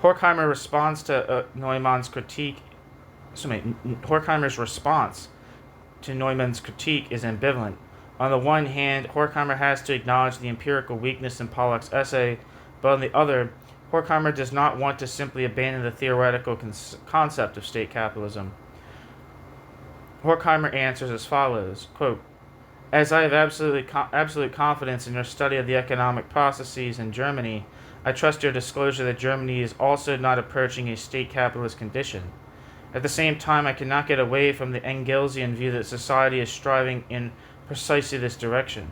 [SPEAKER 1] Horkheimer responds to Neumann's critique. Horkheimer's response to Neumann's critique is ambivalent. On the one hand, Horkheimer has to acknowledge the empirical weakness in Pollak's essay, but on the other, Horkheimer does not want to simply abandon the theoretical concept of state capitalism. Horkheimer answers as follows, quote, "As I have absolute confidence in your study of the economic processes in Germany, I trust your disclosure that Germany is also not approaching a state capitalist condition. At the same time, I cannot get away from the Engelsian view that society is striving in precisely this direction.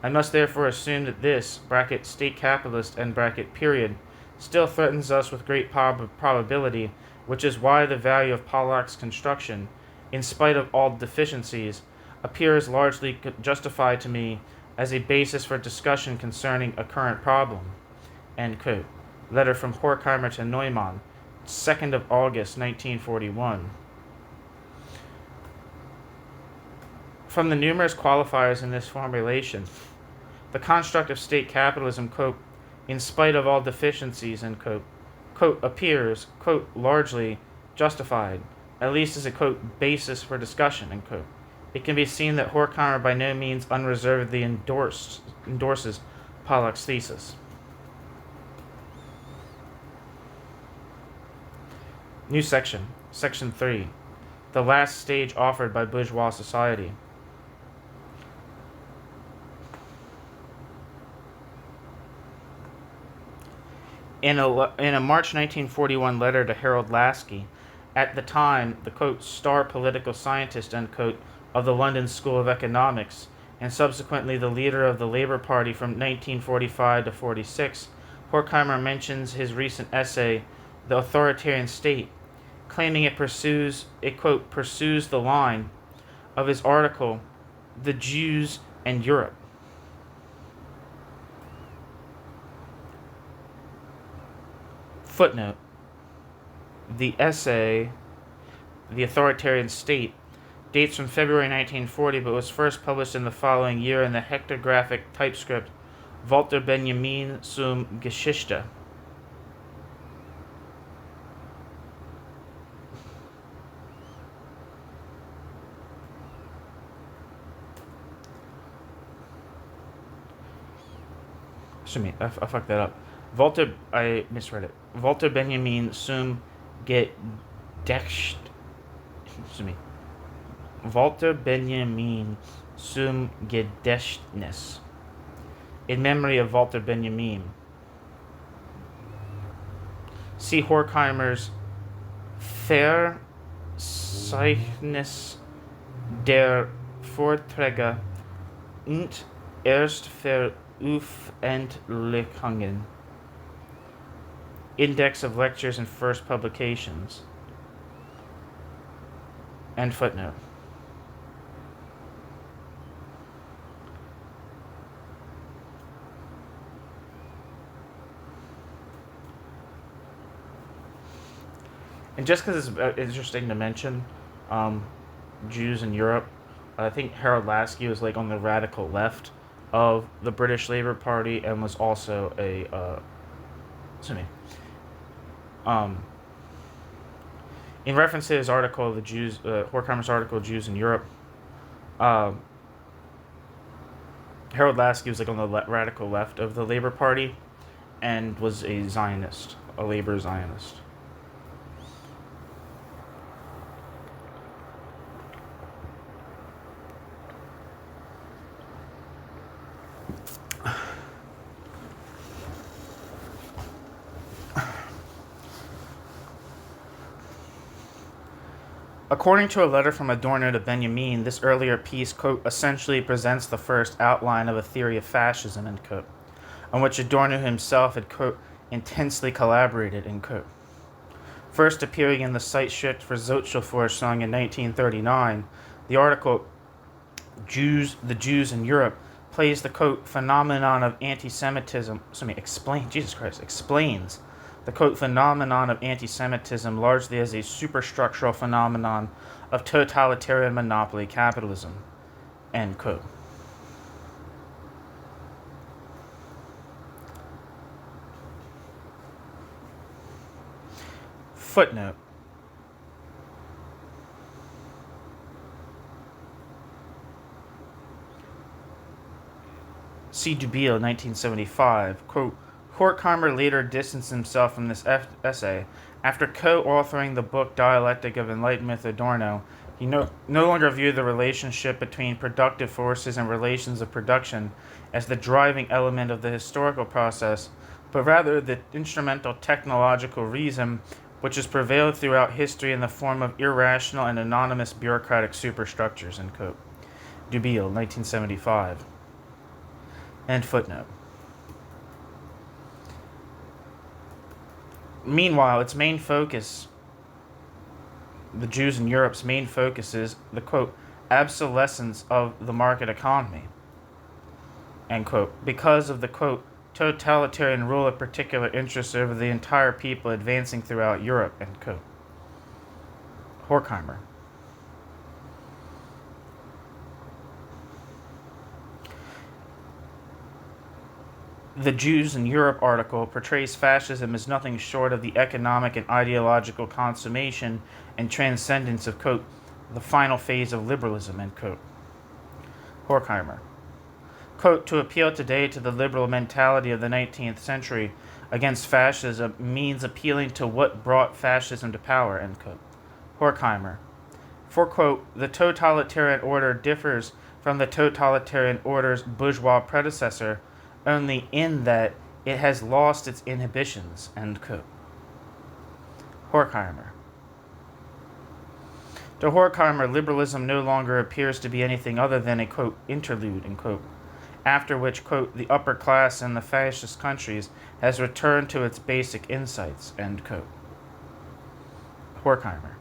[SPEAKER 1] I must therefore assume that this, bracket, state capitalist, end bracket, period, still threatens us with great probability, which is why the value of Pollak's construction, in spite of all deficiencies, appears largely justified to me as a basis for discussion concerning a current problem," end quote. Letter from Horkheimer to Neumann, 2nd of August, 1941. From the numerous qualifiers in this formulation, the construct of state capitalism, quote, "in spite of all deficiencies," end quote, appears, quote, "largely justified, at least as a, quote, basis for discussion," end quote. It can be seen that Horkheimer by no means unreservedly endorses Pollak's thesis. New section, Section 3, the last stage offered by bourgeois society. In a March 1941 letter to Harold Lasky, at the time the, quote, "star political scientist," end quote, of the London School of Economics, and subsequently the leader of the Labour Party from 1945 to 46, Horkheimer mentions his recent essay, "The Authoritarian State," claiming it, quote, pursues the line of his article, "The Jews and Europe." Footnote. The essay, "The Authoritarian State," dates from February 1940, but was first published in the following year in the hectographic typescript Walter Benjamin zum Geschichte. I fucked that up. I misread it. Walter Benjamin zum Gedächtnis. Walter Benjamin zum Gedächtnis. In memory of Walter Benjamin. See Horkheimer's Verzeichnis der Vorträge und Erstveröffentlichungen. Index of lectures and first publications. End footnote. And just because it's interesting to mention Jews in Europe, I think Harold Lasky was like on the radical left of the British Labour Party and was also a excuse me. Um, in reference to his article, the Jews, Horkheimer's article, Jews in Europe, um, Harold Lasky was like on the radical left of the Labour Party, and was a Zionist, a labor Zionist. According to a letter from Adorno to Benjamin, this earlier piece, quote, essentially presents the first outline of a theory of fascism, end quote, on which Adorno himself had, quote, intensely collaborated, end quote. First appearing in the Zeitschrift für Sozialforschung in 1939, the article The Jews in Europe plays the, quote, phenomenon of anti-Semitism, explains the, quote, phenomenon of anti-Semitism largely as a superstructural phenomenon of totalitarian monopoly capitalism, end quote. Footnote. C. Dubiel, 1975, quote, Horkheimer later distanced himself from this essay. After co-authoring the book Dialectic of Enlightenment with Adorno, he no longer viewed the relationship between productive forces and relations of production as the driving element of the historical process, but rather the instrumental technological reason which has prevailed throughout history in the form of irrational and anonymous bureaucratic superstructures, end quote. Dubiel, 1975. End footnote. Meanwhile, its main focus, the Jews in Europe's main focus is the, quote, obsolescence of the market economy, end quote, because of the, quote, totalitarian rule of particular interests over the entire people advancing throughout Europe, end quote. Horkheimer. The Jews in Europe article portrays fascism as nothing short of the economic and ideological consummation and transcendence of, quote, the final phase of liberalism, end quote. Horkheimer. Quote, to appeal today to the liberal mentality of the 19th century against fascism means appealing to what brought fascism to power, end quote. Horkheimer. For, quote, the totalitarian order differs from the totalitarian order's bourgeois predecessor only in that it has lost its inhibitions, end quote. Horkheimer. To Horkheimer, liberalism no longer appears to be anything other than a, quote, interlude, end quote, after which, quote, the upper class in the fascist countries has returned to its basic insights, end quote. Horkheimer.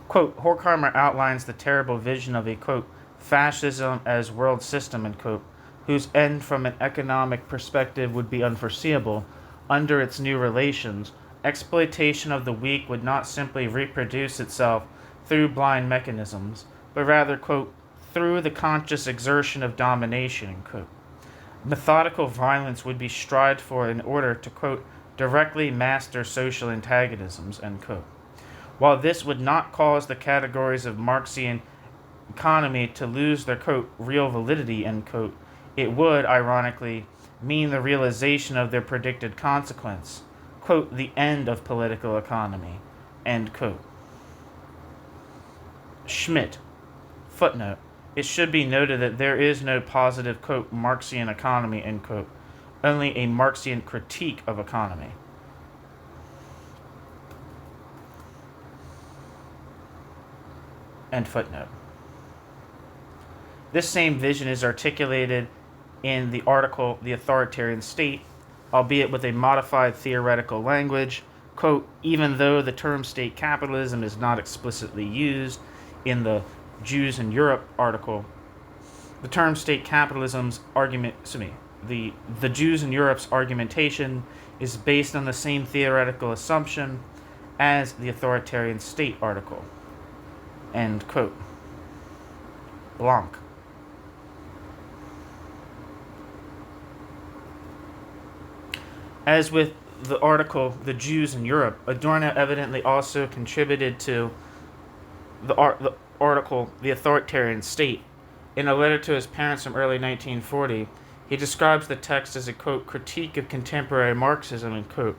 [SPEAKER 1] Quote, Horkheimer outlines the terrible vision of a, quote, fascism as world system, end quote, whose end from an economic perspective would be unforeseeable. Under its new relations, exploitation of the weak would not simply reproduce itself through blind mechanisms, but rather, quote, through the conscious exertion of domination, end quote. Methodical violence would be strived for in order to, quote, directly master social antagonisms, end quote. While this would not cause the categories of Marxian economy to lose their, quote, real validity, end quote, it would, ironically, mean the realization of their predicted consequence, quote, the end of political economy, end quote. Schmidt. Footnote. It should be noted that there is no positive, quote, Marxian economy, end quote, only a Marxian critique of economy. End footnote. This same vision is articulated in the article The Authoritarian State, albeit with a modified theoretical language, quote, even though the term state capitalism is not explicitly used in the Jews in Europe article, the term state capitalism's argument, the Jews in Europe's argumentation is based on the same theoretical assumption as the authoritarian state article. End quote. Blanc. As with the article, The Jews in Europe, Adorno evidently also contributed to the article, The Authoritarian State. In a letter to his parents from early 1940, he describes the text as a, quote, critique of contemporary Marxism, end quote.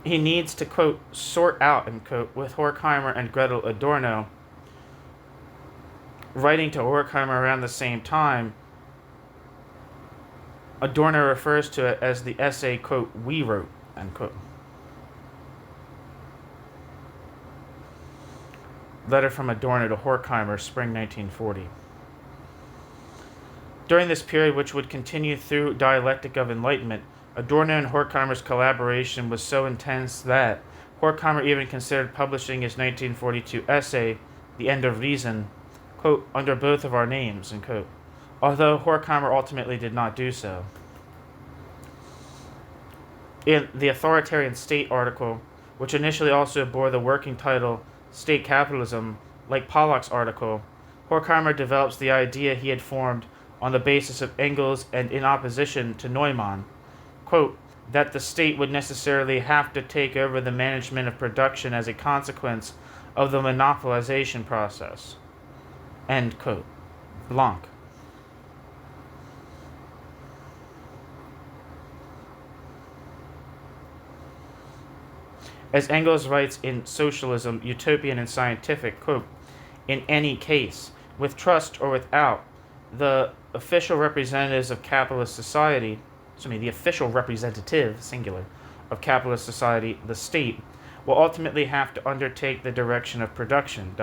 [SPEAKER 1] He needs to, quote, sort out, end quote, with Horkheimer and Gretel Adorno. Writing to Horkheimer around the same time, Adorno refers to it as the essay, quote, we wrote, end quote. Letter from Adorno to Horkheimer, spring 1940. During this period, which would continue through dialectic of enlightenment, Adorno and Horkheimer's collaboration was so intense that Horkheimer even considered publishing his 1942 essay, The End of Reason, quote, under both of our names, end quote, although Horkheimer ultimately did not do so. In the Authoritarian State article, which initially also bore the working title State Capitalism, like Pollock's article, Horkheimer develops the idea he had formed on the basis of Engels and in opposition to Neumann, quote, that the state would necessarily have to take over the management of production as a consequence of the monopolization process, end quote. Blanc. As Engels writes in Socialism, Utopian and Scientific, quote, in any case, with trust or without, the official representatives of capitalist society, the official representative, singular, of capitalist society, the state, will ultimately have to undertake the direction of production, ...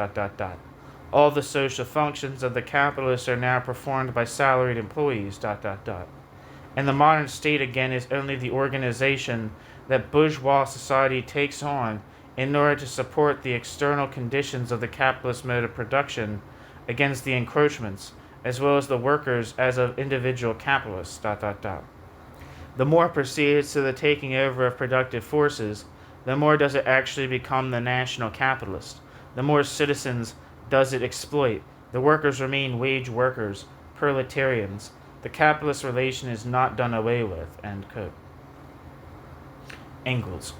[SPEAKER 1] All the social functions of the capitalists are now performed by salaried employees, ... And the modern state, again, is only the organization that bourgeois society takes on in order to support the external conditions of the capitalist mode of production against the encroachments, as well as the workers as of individual capitalists, ... The more it proceeds to the taking over of productive forces, the more does it actually become the national capitalist. The more citizens does it exploit. The workers remain wage workers, proletarians. The capitalist relation is not done away with, end quote. Engels.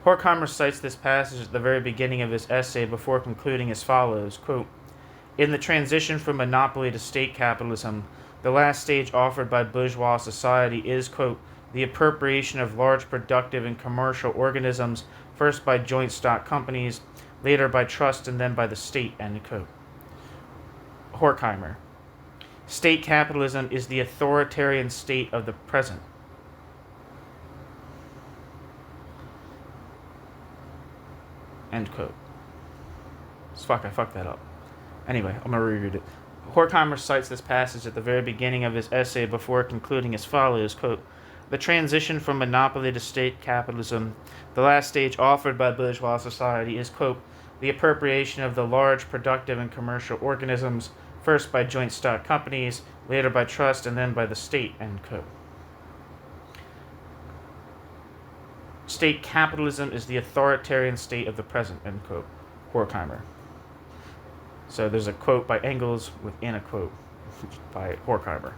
[SPEAKER 1] Horkheimer cites this passage at the very beginning of his essay before concluding as follows, quote, in the transition from monopoly to state capitalism, the last stage offered by bourgeois society is, quote, the appropriation of large productive and commercial organisms, first by joint stock companies, later by trust, and then by the state, end quote. Horkheimer. State capitalism is the authoritarian state of the present. End quote. I fucked that up. Anyway, I'm going to reread it. Horkheimer cites this passage at the very beginning of his essay before concluding as follows, quote, the transition from monopoly to state capitalism, the last stage offered by bourgeois society, is, quote, the appropriation of the large productive and commercial organisms, first by joint stock companies, later by trust, and then by the state, end quote. State capitalism is the authoritarian state of the present, end quote. Horkheimer. So there's a quote by Engels within a quote by Horkheimer.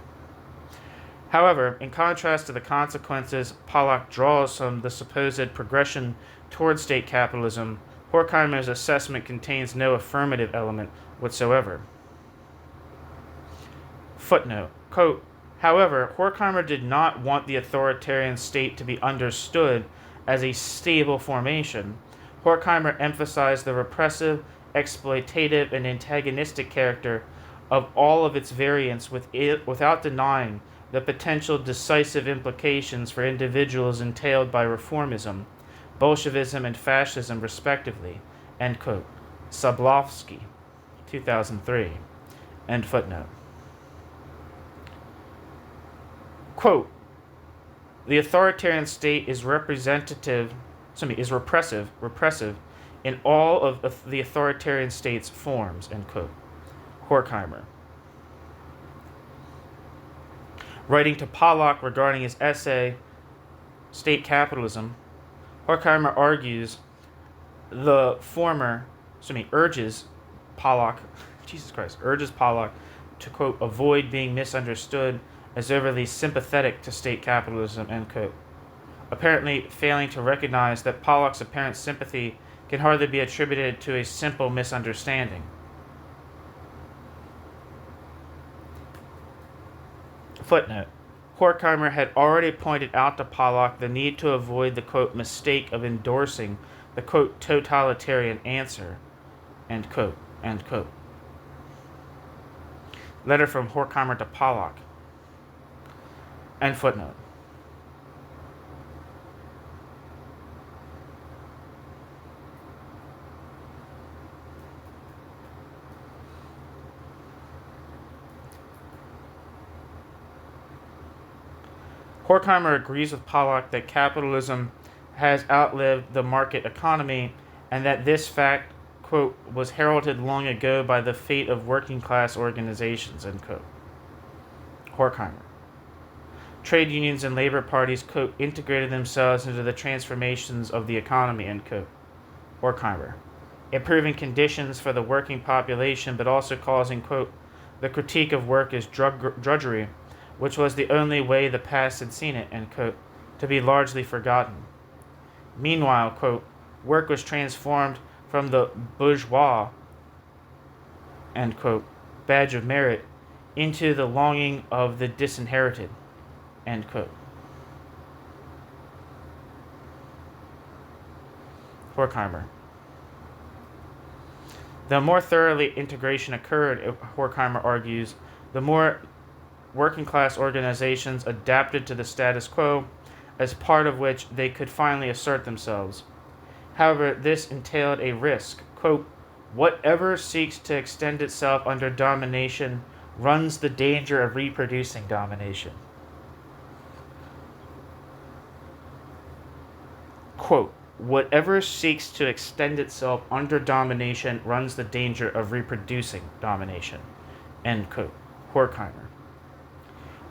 [SPEAKER 1] However, in contrast to the consequences Pollock draws from the supposed progression towards state capitalism, Horkheimer's assessment contains no affirmative element whatsoever. Footnote, quote, however, Horkheimer did not want the authoritarian state to be understood as a stable formation. Horkheimer emphasized the repressive, exploitative, and antagonistic character of all of its variants without denying the potential decisive implications for individuals entailed by reformism, Bolshevism, and fascism, respectively. End quote. Sablovsky, 2003. End footnote. Quote, the authoritarian state is repressive in all of the authoritarian state's forms, end quote. Horkheimer. Writing to Pollock regarding his essay, State Capitalism, Horkheimer argues the former, urges Pollock, urges Pollock to, quote, avoid being misunderstood as overly sympathetic to state capitalism, end quote, apparently failing to recognize that Pollock's apparent sympathy can hardly be attributed to a simple misunderstanding. Footnote. Horkheimer had already pointed out to Pollock the need to avoid the, quote, mistake of endorsing the, quote, totalitarian answer, end quote, end quote. Letter from Horkheimer to Pollock. End footnote. Horkheimer agrees with Pollock that capitalism has outlived the market economy and that this fact, quote, was heralded long ago by the fate of working class organizations, end quote. Horkheimer. Trade unions and labor parties, quote, integrated themselves into the transformations of the economy, end quote. Horkheimer. Improving conditions for the working population, but also causing, quote, the critique of work as drudgery, which was the only way the past had seen it, end quote, to be largely forgotten. Meanwhile, quote, work was transformed from the bourgeois, end quote, badge of merit into the longing of the disinherited, end quote. Horkheimer. The more thoroughly integration occurred, Horkheimer argues, the more working class organizations adapted to the status quo, as part of which they could finally assert themselves. However, this entailed a risk. Quote, whatever seeks to extend itself under domination runs the danger of reproducing domination. Quote, whatever seeks to extend itself under domination runs the danger of reproducing domination, end quote. Horkheimer.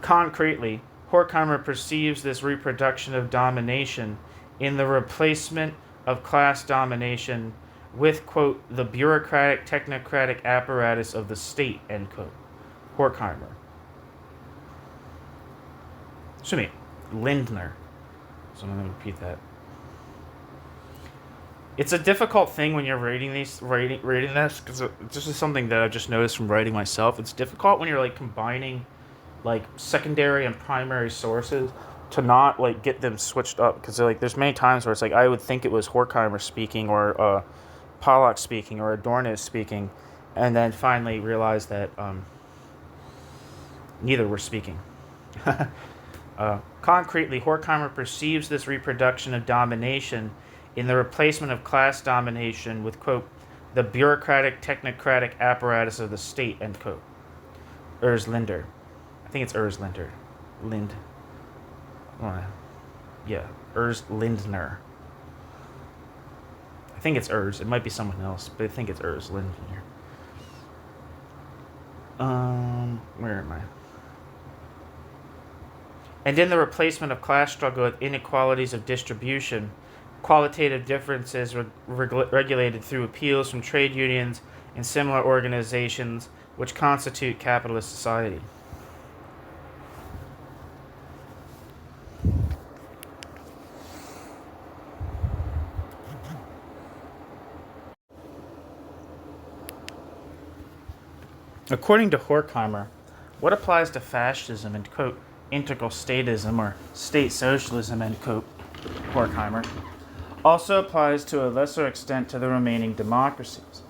[SPEAKER 1] Concretely, Horkheimer perceives this reproduction of domination in the replacement of class domination with, quote, the bureaucratic, technocratic apparatus of the state, end quote. Horkheimer. Lindner. So I'm going to repeat that. It's a difficult thing when you're reading this, because this is something that I've just noticed from writing myself. It's difficult when you're, like, combining, like, secondary and primary sources to not, like, get them switched up, because, like, there's many times where it's like I would think it was Horkheimer speaking or Pollock speaking or Adorno speaking, and then finally realize that neither were speaking. Concretely, Horkheimer perceives this reproduction of domination in the replacement of class domination with, quote, the bureaucratic, technocratic apparatus of the state, end quote. Linder. I think it's Linder. Lindner. I think it's It might be someone else, but I think it's Lindner. Where am I? And in the replacement of class struggle with inequalities of distribution, qualitative differences regulated through appeals from trade unions and similar organizations which constitute capitalist society. According to Horkheimer, what applies to fascism and, quote, integral statism or state socialism, end quote, Horkheimer, also applies to a lesser extent to the remaining democracies.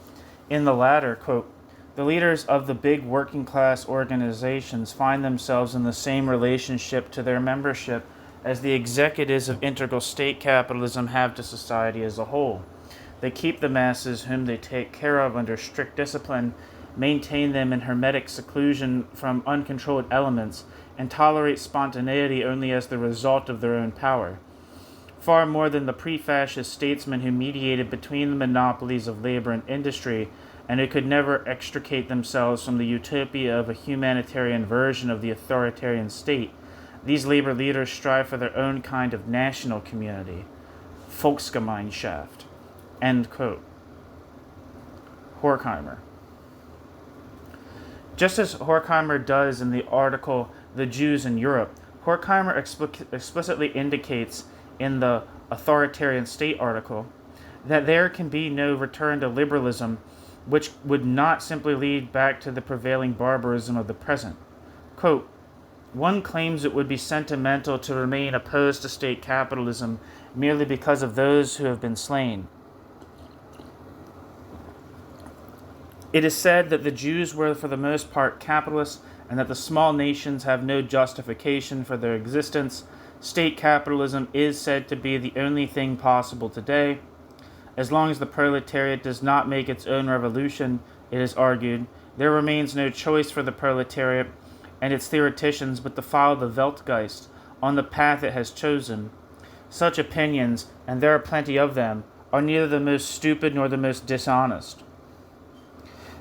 [SPEAKER 1] In the latter, quote, the leaders of the big working class organizations find themselves in the same relationship to their membership as the executives of integral state capitalism have to society as a whole. They keep the masses whom they take care of under strict discipline, maintain them in hermetic seclusion from uncontrolled elements, and tolerate spontaneity only as the result of their own power. Far more than the pre-fascist statesmen who mediated between the monopolies of labor and industry, and who could never extricate themselves from the utopia of a humanitarian version of the authoritarian state, these labor leaders strive for their own kind of national community. Volksgemeinschaft. End quote. Horkheimer. Just as Horkheimer does in the article The Jews in Europe, Horkheimer explicitly indicates in the Authoritarian State article that there can be no return to liberalism which would not simply lead back to the prevailing barbarism of the present. Quote, one claims it would be sentimental to remain opposed to state capitalism merely because of those who have been slain. It is said that the Jews were for the most part capitalists and that the small nations have no justification for their existence. State capitalism is said to be the only thing possible today. As long as the proletariat does not make its own revolution, it is argued, there remains no choice for the proletariat and its theoreticians but to follow the Weltgeist on the path it has chosen. Such opinions, and there are plenty of them, are neither the most stupid nor the most dishonest.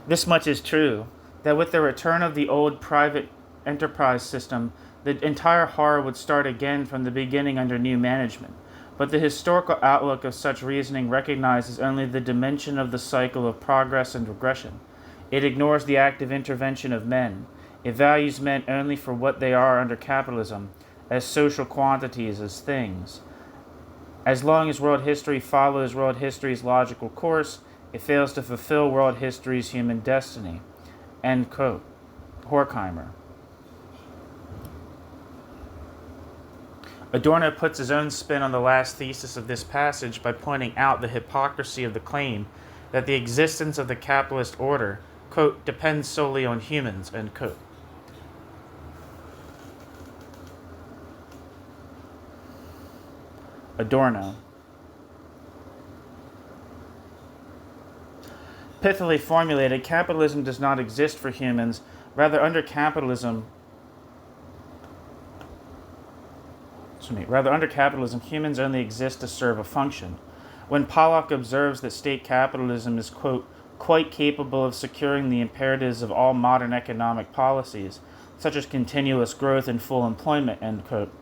[SPEAKER 1] This much is true, that with the return of the old private enterprise system, the entire horror would start again from the beginning under new management. But the historical outlook of such reasoning recognizes only the dimension of the cycle of progress and regression. It ignores the active intervention of men. It values men only for what they are under capitalism, as social quantities, as things. As long as world history follows world history's logical course, it fails to fulfill world history's human destiny. End quote. Horkheimer. Adorno puts his own spin on the last thesis of this passage by pointing out the hypocrisy of the claim that the existence of the capitalist order, quote, depends solely on humans, end quote. Adorno. Pithily formulated, capitalism does not exist for humans. Rather, under capitalism, humans only exist to serve a function. When Pollock observes that state capitalism is, quote, quite capable of securing the imperatives of all modern economic policies, such as continuous growth and full employment, end quote,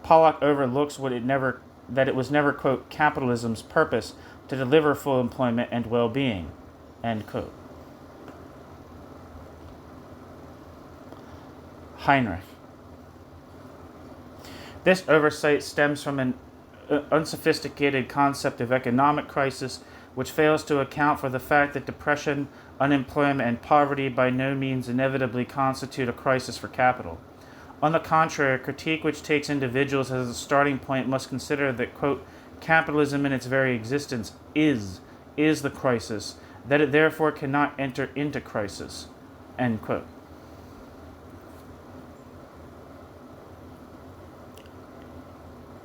[SPEAKER 1] Pollock overlooks that it was never, quote, capitalism's purpose to deliver full employment and well-being. End quote. Heinrich. This oversight stems from an unsophisticated concept of economic crisis, which fails to account for the fact that depression, unemployment, and poverty by no means inevitably constitute a crisis for capital. On the contrary, a critique which takes individuals as a starting point must consider that, quote, capitalism in its very existence is the crisis, that it therefore cannot enter into crisis, end quote.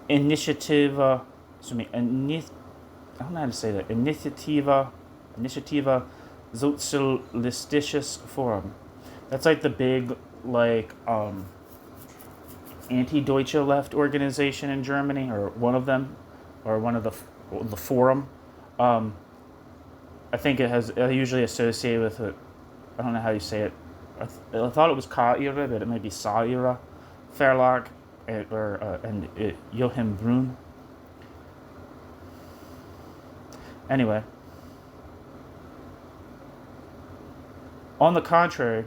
[SPEAKER 1] Initiativa Sozialistisches Forum. That's like the big, anti-Deutsche left organization in Germany, or one of them, or one of the forum. I think it has usually associated with it. I don't know how you say it. I thought it was Kaira, but it may be Saira, Verlag, and Joachim Brun. Anyway, on the contrary,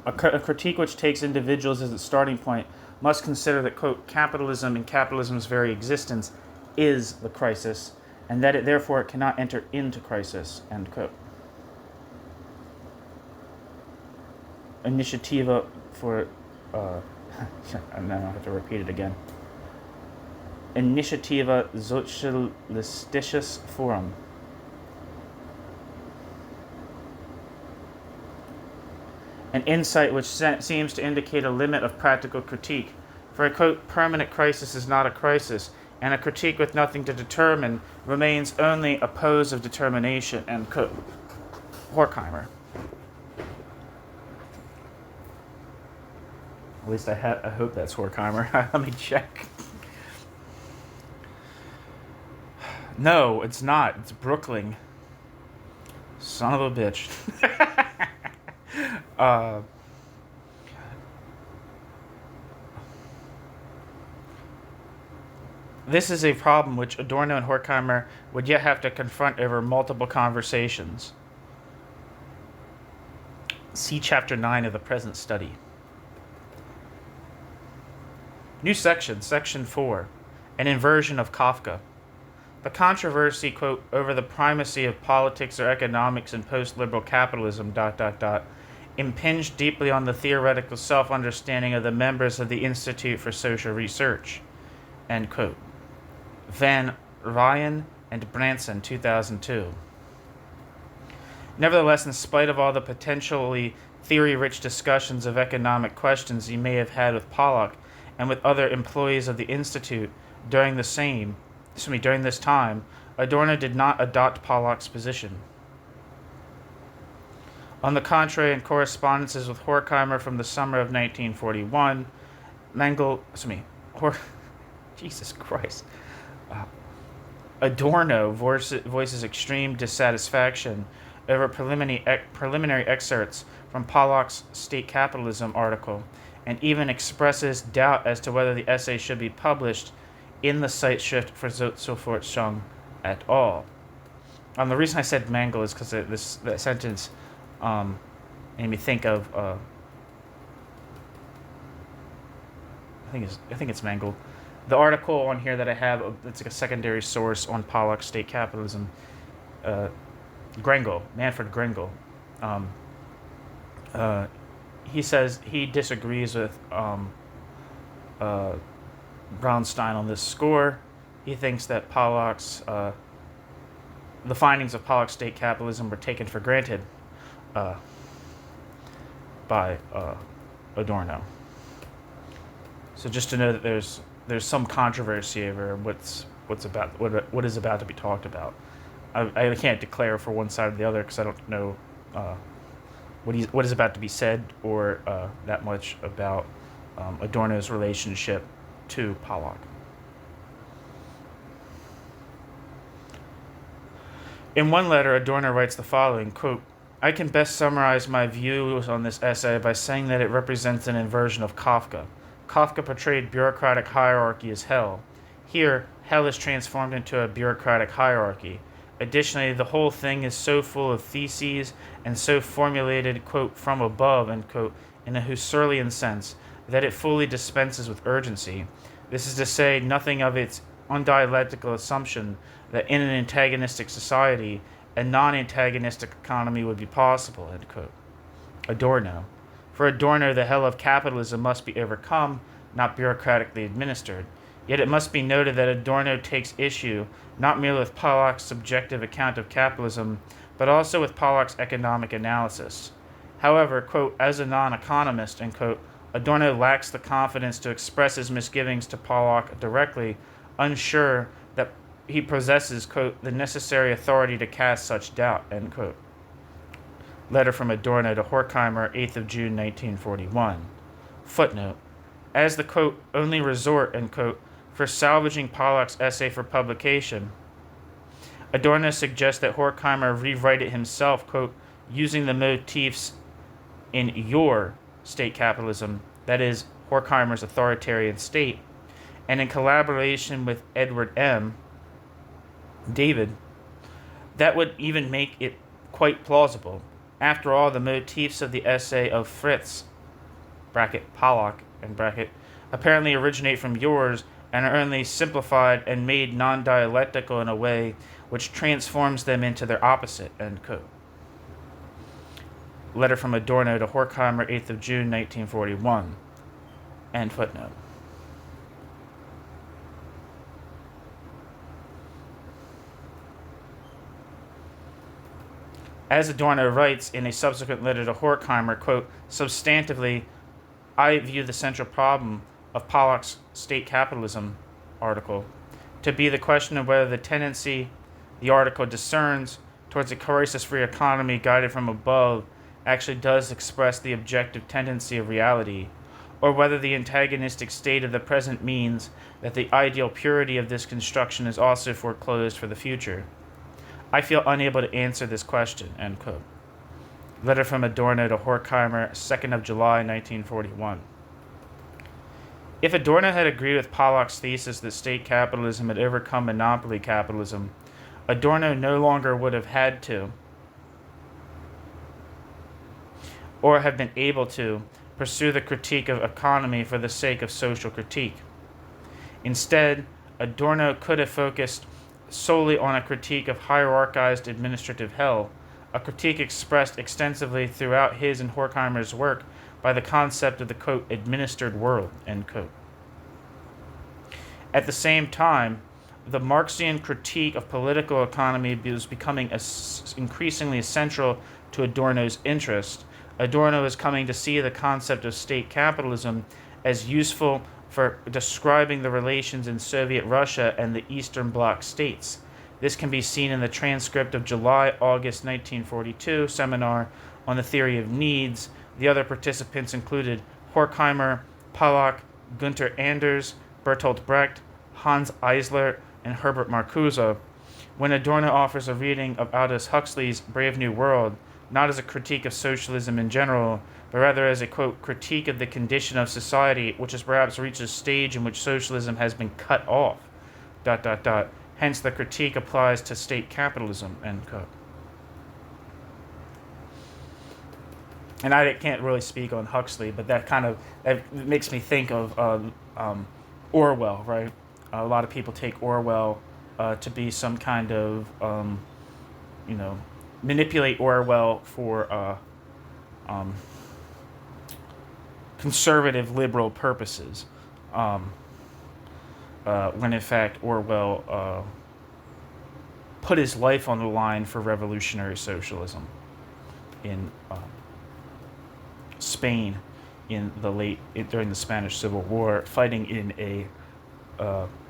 [SPEAKER 1] a critique which takes individuals as its starting point must consider that, quote, capitalism and capitalism's very existence is the crisis, and that it therefore cannot enter into crisis, end quote. Initiativa for, and then I'll have to repeat it again. Initiativa Sozialistisches Forum. An insight which seems to indicate a limit of practical critique. For a, quote, permanent crisis is not a crisis, and a critique with nothing to determine remains only a pose of determination, end quote. Horkheimer. At least I hope that's Horkheimer. Let me check. No, it's not. It's Brooklyn. Son of a bitch. This is a problem which Adorno and Horkheimer would yet have to confront over multiple conversations. See Chapter 9 of the present study. New section, Section 4, an inversion of Kafka. The controversy, quote, over the primacy of politics or economics in post-liberal capitalism, impinged deeply on the theoretical self-understanding of the members of the Institute for Social Research, end quote. Van Ryan and Branson, 2002. Nevertheless, in spite of all the potentially theory-rich discussions of economic questions he may have had with Pollock and with other employees of the Institute during this time, Adorno did not adopt Pollock's position. On the contrary, in correspondences with Horkheimer from the summer of 1941, Jesus Christ. Adorno voices extreme dissatisfaction over preliminary excerpts from Pollock's State Capitalism article, and even expresses doubt as to whether the essay should be published in the Zeitschrift für Sozialforschung at all. The reason I said mangle is because that sentence made me think of I think it's mangled. The article on here that I have, it's like a secondary source on Pollock's State Capitalism. Manfred Grengel. He says he disagrees with Braunstein on this score. He thinks that the findings of Pollock's State Capitalism were taken for granted by Adorno. So just to know that there's some controversy over what is about to be talked about. I can't declare for one side or the other because I don't know what is about to be said or that much about Adorno's relationship to Pollock. In one letter, Adorno writes the following, quote, I can best summarize my views on this essay by saying that it represents an inversion of Kafka. Kafka portrayed bureaucratic hierarchy as hell. Here, hell is transformed into a bureaucratic hierarchy. Additionally, the whole thing is so full of theses and so formulated, quote, from above, end quote, in a Husserlian sense, that it fully dispenses with urgency. This is to say nothing of its undialectical assumption that in an antagonistic society, a non-antagonistic economy would be possible, end quote. Adorno. For Adorno, the hell of capitalism must be overcome, not bureaucratically administered. Yet it must be noted that Adorno takes issue not merely with Pollock's subjective account of capitalism, but also with Pollock's economic analysis. However, quote, as a non-economist, end quote, Adorno lacks the confidence to express his misgivings to Pollock directly, unsure that he possesses, quote, the necessary authority to cast such doubt, end quote. Letter from Adorno to Horkheimer, 8th of June, 1941. Footnote. As the, quote, only resort, end quote, for salvaging Pollock's essay for publication, Adorno suggests that Horkheimer rewrite it himself, quote, using the motifs in your state capitalism, that is, Horkheimer's authoritarian state, and in collaboration with Edward M. David, that would even make it quite plausible. After all, the motifs of the essay of Fritz, bracket Pollock, and bracket, apparently originate from yours and are only simplified and made non-dialectical in a way which transforms them into their opposite, end quote. Letter from Adorno to Horkheimer, 8th of June, 1941. End footnote. As Adorno writes in a subsequent letter to Horkheimer, quote, substantively, I view the central problem of Pollock's State Capitalism article to be the question of whether the tendency the article discerns towards a crisis-free economy guided from above actually does express the objective tendency of reality, or whether the antagonistic state of the present means that the ideal purity of this construction is also foreclosed for the future. I feel unable to answer this question, end quote. Letter from Adorno to Horkheimer, 2nd of July, 1941. If Adorno had agreed with Pollock's thesis that state capitalism had overcome monopoly capitalism, Adorno no longer would have had to, or have been able to, pursue the critique of economy for the sake of social critique. Instead, Adorno could have focused solely on a critique of hierarchized administrative hell, a critique expressed extensively throughout his and Horkheimer's work by the concept of the, quote, administered world, end quote. At the same time, the Marxian critique of political economy was becoming increasingly essential to Adorno's interest. Adorno is coming to see the concept of state capitalism as useful for describing the relations in Soviet Russia and the Eastern Bloc states. This can be seen in the transcript of July-August 1942 seminar on the theory of needs. The other participants included Horkheimer, Pollock, Gunther Anders, Bertolt Brecht, Hans Eisler, and Herbert Marcuse. When Adorno offers a reading of Aldous Huxley's Brave New World, not as a critique of socialism in general, but rather as a, quote, critique of the condition of society, which has perhaps reached a stage in which socialism has been cut off, ... Hence the critique applies to state capitalism, end quote. And I can't really speak on Huxley, but that makes me think of Orwell, right? A lot of people take Orwell to be some kind of, manipulate Orwell for conservative liberal purposes, when in fact Orwell put his life on the line for revolutionary socialism in Spain during the Spanish Civil War, fighting in a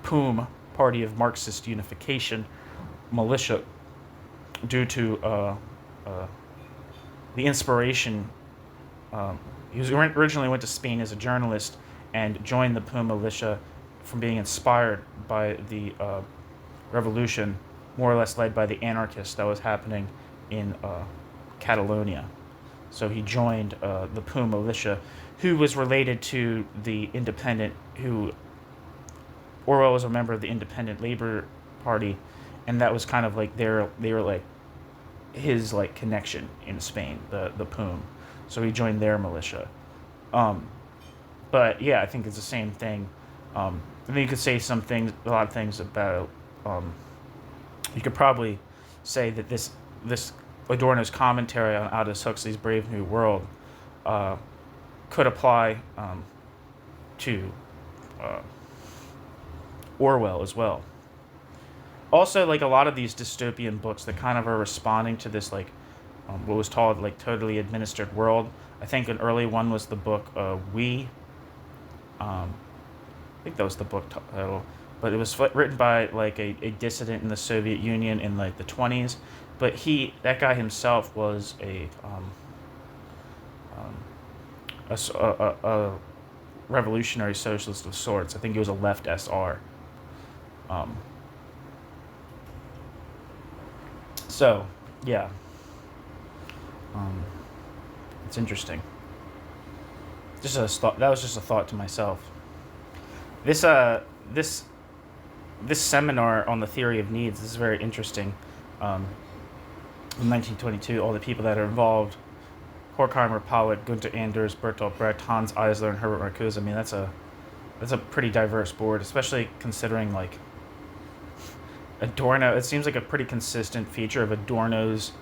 [SPEAKER 1] PUM, Party of Marxist Unification, militia, due to the inspiration. He originally went to Spain as a journalist and joined the PUM militia from being inspired by the revolution, more or less led by the anarchists that was happening in Catalonia. So he joined the PUM militia, who was related to the Independent, Orwell was a member of the Independent Labor Party, and that was kind of like his connection in Spain, the PUM. So he joined their militia. But yeah, I think it's the same thing. I think you could say a lot of things about. You could probably say that this Adorno's commentary on Aldous Huxley's Brave New World could apply to Orwell as well. Also, a lot of these dystopian books that kind of are responding to this, what was called totally administered world. I think an early one was the book We. I think that was the book title, but it was written by a dissident in the Soviet Union in the 20s. But that guy himself was a revolutionary socialist of sorts. I think he was a left SR. So, yeah. It's interesting. That was just a thought to myself. This seminar on the theory of needs is very interesting. In 1922, all the people that are involved: Horkheimer, Pollock, Gunther Anders, Bertolt Brecht, Hans Eisler, and Herbert Marcuse. I mean, that's a pretty diverse board, especially considering Adorno. It seems like a pretty consistent feature of Adorno's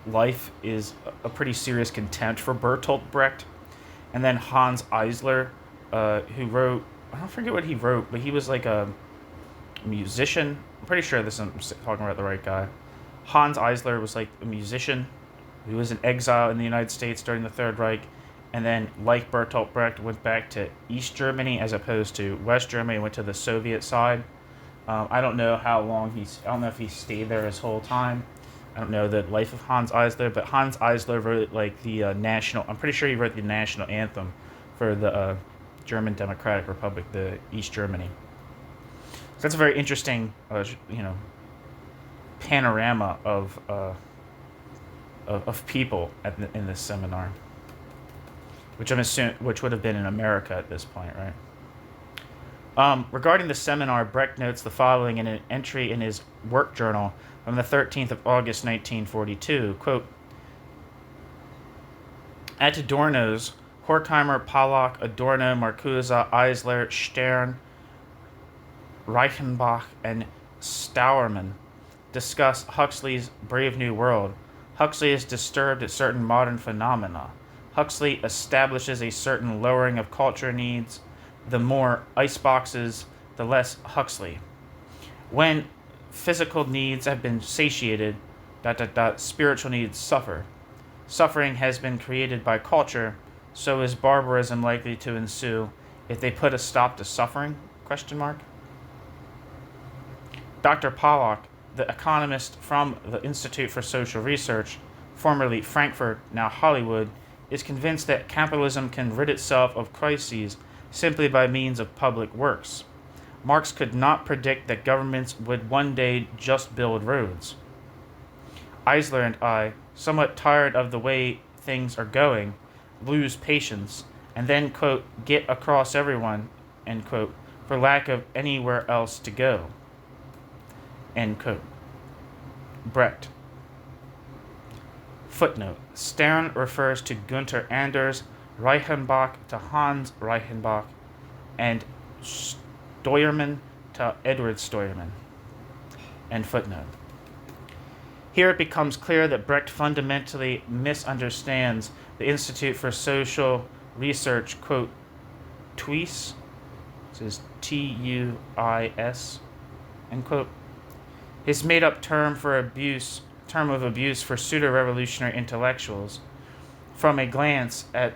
[SPEAKER 1] life is a pretty serious contempt for Bertolt Brecht. And then Hans Eisler, who wrote, I don't forget what he wrote, but he was a musician. I'm pretty sure I'm talking about the right guy. Hans Eisler was a musician who was in exile in the United States during the Third Reich, and then, like Bertolt Brecht, went back to East Germany as opposed to West Germany, went to the Soviet side. I don't know how long I don't know if he stayed there his whole time. I don't know the life of Hans Eisler, but Hans Eisler wrote the national. I'm pretty sure he wrote the national anthem for the German Democratic Republic, the East Germany. So that's a very interesting, panorama of people in this seminar. which would have been in America at this point, right? Regarding the seminar, Brecht notes the following in an entry in his work journal from the 13th of August, 1942. Quote, at Adorno's, Horkheimer, Pollack, Adorno, Marcuse, Eisler, Stern, Reichenbach, and Stauermann discuss Huxley's Brave New World. Huxley is disturbed at certain modern phenomena. Huxley establishes a certain lowering of culture needs. The more iceboxes, the less Huxley. When physical needs have been satiated, spiritual needs suffer. Suffering has been created by culture, so is barbarism likely to ensue if they put a stop to suffering? Dr. Pollack, the economist from the Institute for Social Research, formerly Frankfurt, now Hollywood, is convinced that capitalism can rid itself of crises simply by means of public works. Marx could not predict that governments would one day just build roads. Eisler and I, somewhat tired of the way things are going, lose patience, and then, quote, get across everyone, end quote, for lack of anywhere else to go, end quote. Brecht. Footnote. Stern refers to Gunther Anders, Reichenbach to Hans Reichenbach, and Steuermann to Edward Steuermann. End footnote. Here it becomes clear that Brecht fundamentally misunderstands the Institute for Social Research, quote, TUIS, this is T-U-I-S, end quote, his made-up term of abuse for pseudo-revolutionary intellectuals. From a glance at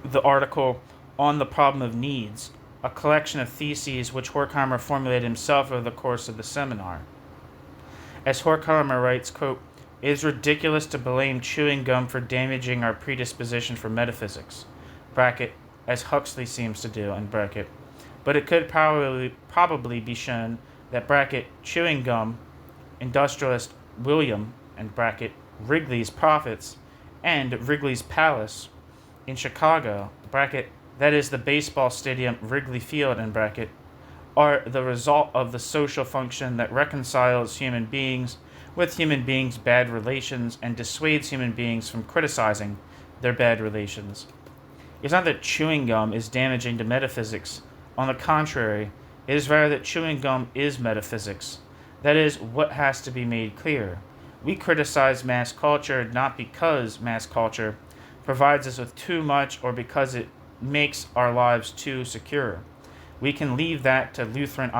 [SPEAKER 1] the article On the Problem of Needs, a collection of theses which Horkheimer formulated himself over the course of the seminar. As Horkheimer writes, quote, it is ridiculous to blame chewing gum for damaging our predisposition for metaphysics, bracket, as Huxley seems to do, end bracket, but it could probably be shown that, bracket, chewing gum, industrialist William, end bracket, Wrigley's Profits, and Wrigley's Palace in Chicago, bracket, that is the baseball stadium Wrigley Field, end bracket, are the result of the social function that reconciles human beings with human beings' bad relations and dissuades human beings from criticizing their bad relations. It's not that chewing gum is damaging to metaphysics. On the contrary, it is rather that chewing gum is metaphysics. That is what has to be made clear. We criticize mass culture not because mass culture provides us with too much or because it makes our lives too secure. We can leave that to Lutheran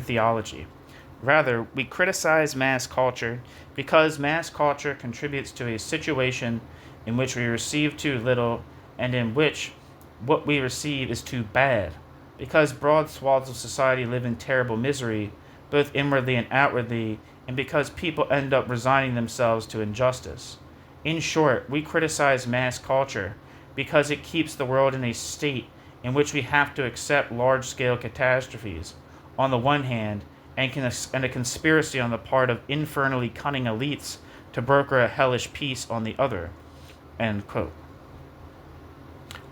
[SPEAKER 1] theology. Rather, we criticize mass culture because mass culture contributes to a situation in which we receive too little and in which what we receive is too bad. Because broad swaths of society live in terrible misery, both inwardly and outwardly, and because people end up resigning themselves to injustice. In short, we criticize mass culture because it keeps the world in a state in which we have to accept large-scale catastrophes, on the one hand, and a conspiracy on the part of infernally cunning elites to broker a hellish peace on the other. End quote.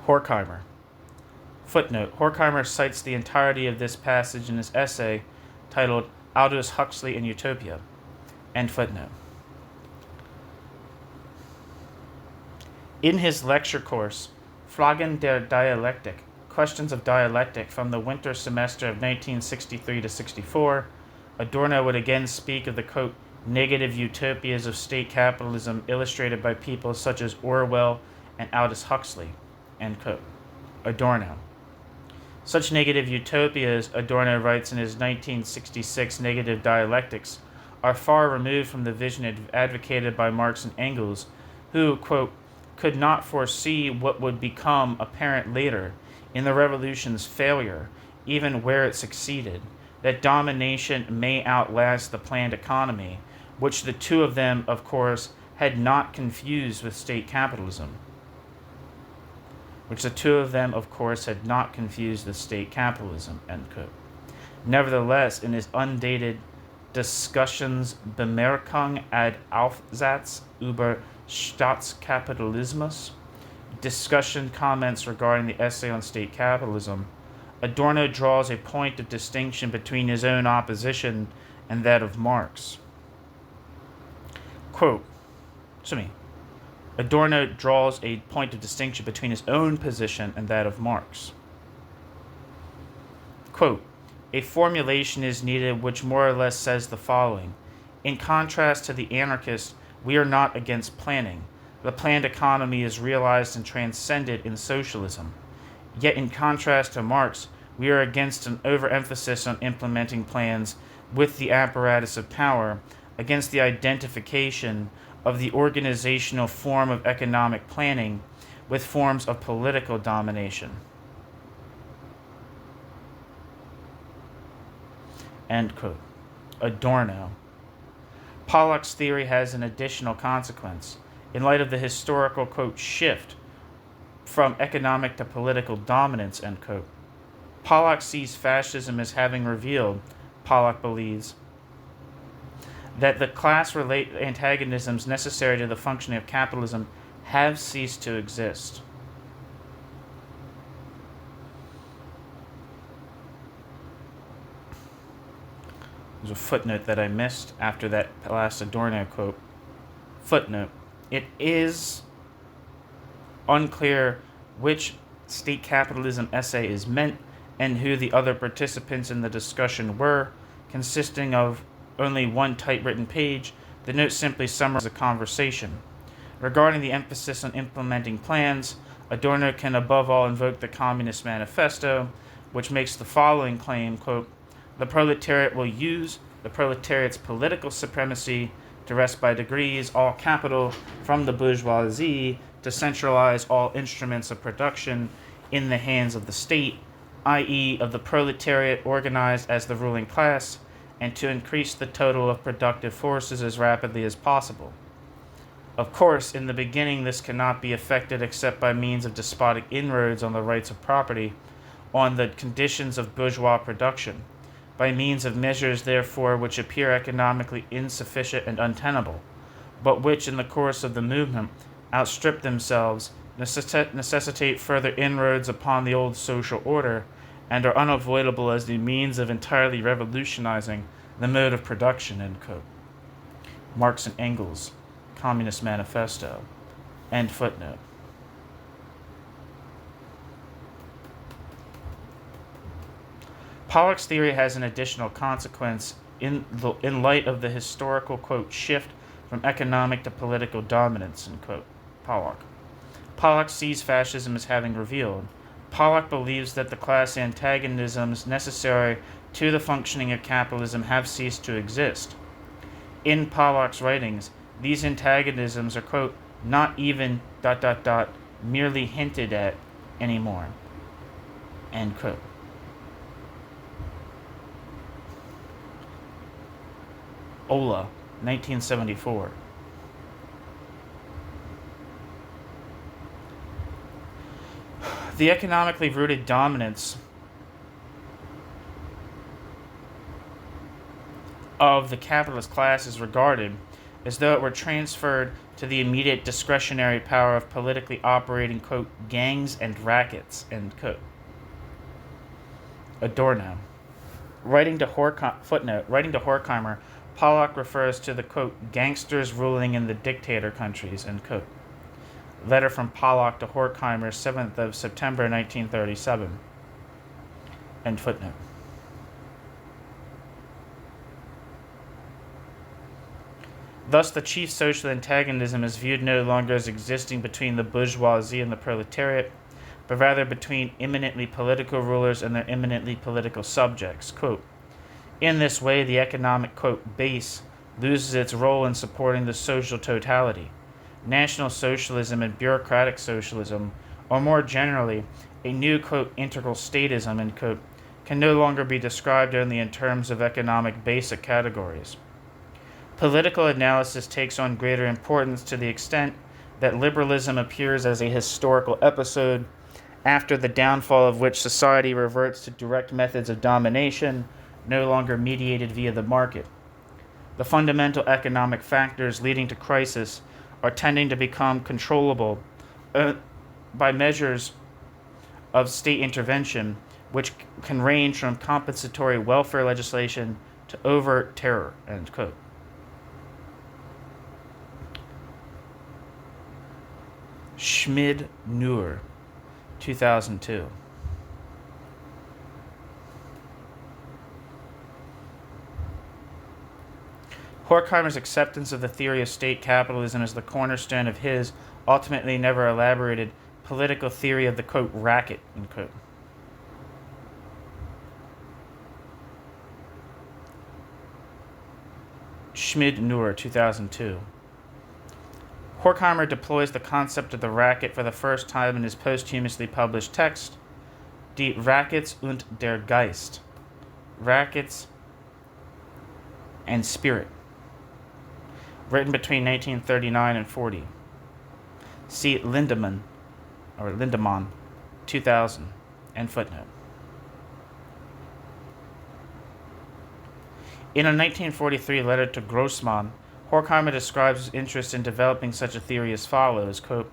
[SPEAKER 1] Horkheimer. Footnote. Horkheimer cites the entirety of this passage in his essay titled Aldous Huxley and Utopia. End footnote. In his lecture course, Fragen der Dialektik, Questions of Dialectic, from the winter semester of 1963 to 64, Adorno would again speak of the, quote, negative utopias of state capitalism illustrated by people such as Orwell and Aldous Huxley, end quote. Adorno. Such negative utopias, Adorno writes in his 1966 Negative Dialectics, are far removed from the vision advocated by Marx and Engels, who, quote, could not foresee what would become apparent later in the revolution's failure, even where it succeeded, that domination may outlast the planned economy, which the two of them, of course, had not confused with state capitalism. End quote. Nevertheless, in his undated Diskussionsbemerkung ad Aufsatz über Staatskapitalismus, discussion comments regarding the essay on state capitalism, Adorno draws a point of distinction between his own opposition and that of Marx. Quote, Adorno draws a point of distinction between his own position and that of Marx. Quote, a formulation is needed which more or less says the following. In contrast to the anarchists, we are not against planning. The planned economy is realized and transcended in socialism. Yet in contrast to Marx, we are against an overemphasis on implementing plans with the apparatus of power, against the identification of the organizational form of economic planning with forms of political domination. End quote. Adorno. Pollok's theory has an additional consequence. In light of the historical, quote, shift from economic to political dominance, end quote, Pollok sees fascism as having revealed, Pollok believes, that the class-related antagonisms necessary to the functioning of capitalism have ceased to exist. There's a footnote that I missed after that last Adorno quote. Footnote. It is unclear which state capitalism essay is meant and who the other participants in the discussion were, consisting of only one typewritten page. The note simply summarizes the conversation. Regarding the emphasis on implementing plans, Adorno can above all invoke the Communist Manifesto, which makes the following claim, quote, the proletariat will use the proletariat's political supremacy to wrest by degrees all capital from the bourgeoisie, to centralize all instruments of production in the hands of the state, i.e. of the proletariat organized as the ruling class, and to increase the total of productive forces as rapidly as possible. Of course, in the beginning this cannot be effected except by means of despotic inroads on the rights of property, on the conditions of bourgeois production, by means of measures, therefore, which appear economically insufficient and untenable, but which, in the course of the movement, outstrip themselves, necessitate further inroads upon the old social order, and are unavoidable as the means of entirely revolutionizing the mode of production, end quote. Marx and Engels, Communist Manifesto, end footnote. Pollok's theory has an additional consequence in light of the historical, quote, shift from economic to political dominance, end quote. Pollok sees fascism as having revealed. Pollok believes that the class antagonisms necessary to the functioning of capitalism have ceased to exist. In Pollok's writings, these antagonisms are, quote, not even ... merely hinted at anymore, end quote. Ola, 1974. The economically rooted dominance of the capitalist class is regarded as though it were transferred to the immediate discretionary power of politically operating, quote, gangs and rackets, end quote. Adorno. Writing to Horkheimer, Pollok refers to the, quote, gangsters ruling in the dictator countries, end quote. Letter from Pollok to Horkheimer, 7th of September 1937, end footnote. Thus, the chief social antagonism is viewed no longer as existing between the bourgeoisie and the proletariat, but rather between eminently political rulers and their eminently political subjects. Quote, in this way, the economic, quote, base loses its role in supporting the social totality. National socialism and bureaucratic socialism, or more generally, a new, quote, integral statism, end quote, can no longer be described only in terms of economic basic categories. Political analysis takes on greater importance to the extent that liberalism appears as a historical episode after the downfall of which society reverts to direct methods of domination, no longer mediated via the market. The fundamental economic factors leading to crisis are tending to become controllable by measures of state intervention, which can range from compensatory welfare legislation to overt terror, end quote. Schmid-Neuer, 2002. Horkheimer's acceptance of the theory of state capitalism as the cornerstone of his, ultimately never elaborated, political theory of the, quote, racket, end quote. Schmid-Neuer, 2002. Horkheimer deploys the concept of the racket for the first time in his posthumously published text, Die Rackets und der Geist, Rackets and Spirit, written between 1939 and 40. See Lindemann, 2000, and footnote. In a 1943 letter to Grossmann, Horkheimer describes his interest in developing such a theory as follows, quote,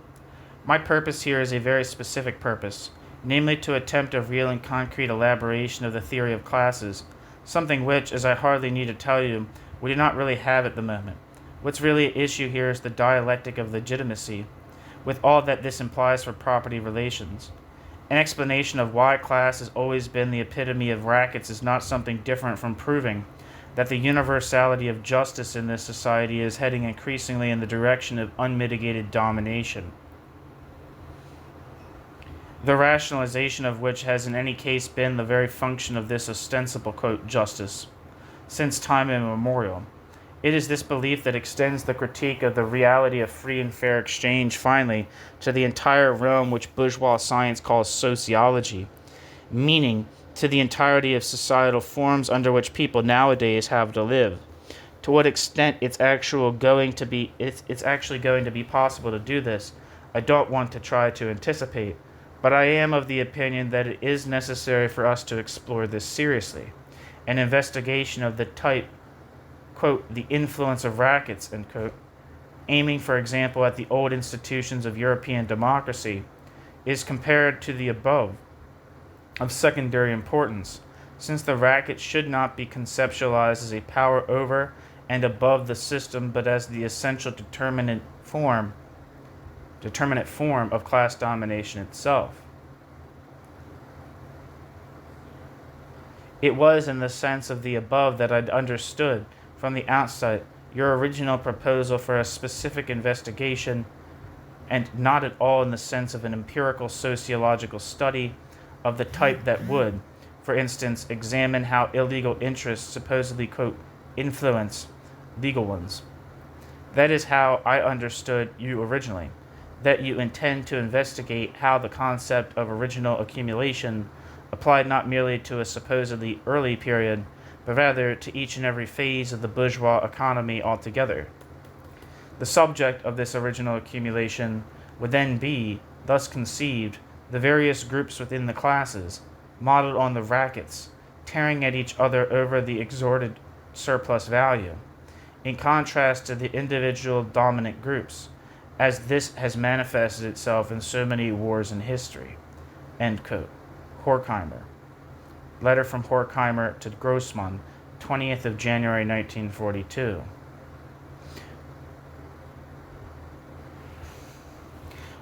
[SPEAKER 1] "My purpose here is a very specific purpose, namely to attempt a real and concrete elaboration of the theory of classes, something which, as I hardly need to tell you, we do not really have at the moment. What's really at issue here is the dialectic of legitimacy, with all that this implies for property relations. An explanation of why class has always been the epitome of rackets is not something different from proving that the universality of justice in this society is heading increasingly in the direction of unmitigated domination, the rationalization of which has in any case been the very function of this ostensible, quote, justice, since time immemorial. It is this belief that extends the critique of the reality of free and fair exchange finally to the entire realm which bourgeois science calls sociology, meaning to the entirety of societal forms under which people nowadays have to live. To what extent it's actually going to be possible to do this, I don't want to try to anticipate, but I am of the opinion that it is necessary for us to explore this seriously. An investigation of the type, quote, the influence of rackets, end quote, aiming, for example, at the old institutions of European democracy, is compared to the above of secondary importance, since the racket should not be conceptualized as a power over and above the system, but as the essential determinate form of class domination itself. It was in the sense of the above that I'd understood from the outset your original proposal for a specific investigation, and not at all in the sense of an empirical sociological study of the type that would, for instance, examine how illegal interests supposedly, quote, influence legal ones. That is how I understood you originally, that you intend to investigate how the concept of original accumulation applied not merely to a supposedly early period, but rather to each and every phase of the bourgeois economy altogether. The subject of this original accumulation would then be, thus conceived, the various groups within the classes, modeled on the rackets, tearing at each other over the extorted surplus value, in contrast to the individual dominant groups, as this has manifested itself in so many wars in history. End quote. Horkheimer. Letter from Horkheimer to Grossmann, 20th of January 1942.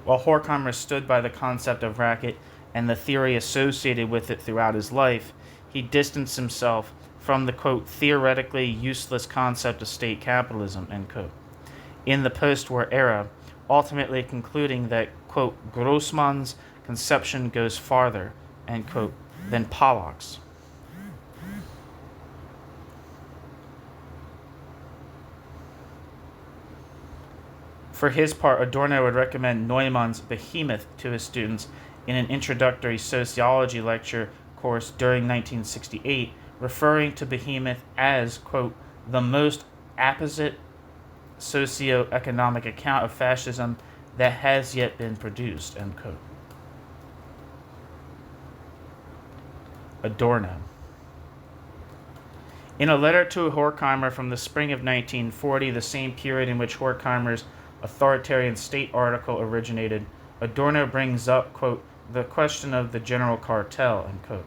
[SPEAKER 1] While Horkheimer stood by the concept of racket and the theory associated with it throughout his life, he distanced himself from the, quote, theoretically useless concept of state capitalism, end quote, in the post-war era, ultimately concluding that, quote, Grossmann's conception goes farther, end quote, than Pollock's. For his part, Adorno would recommend Neumann's behemoth to his students in an introductory sociology lecture course during 1968, referring to behemoth as, quote, the most apposite socio-economic account of fascism that has yet been produced, end quote. Adorno. In a letter to Horkheimer from the spring of 1940, the same period in which Horkheimer's authoritarian state article originated, Adorno brings up, quote, the question of the general cartel, end quote.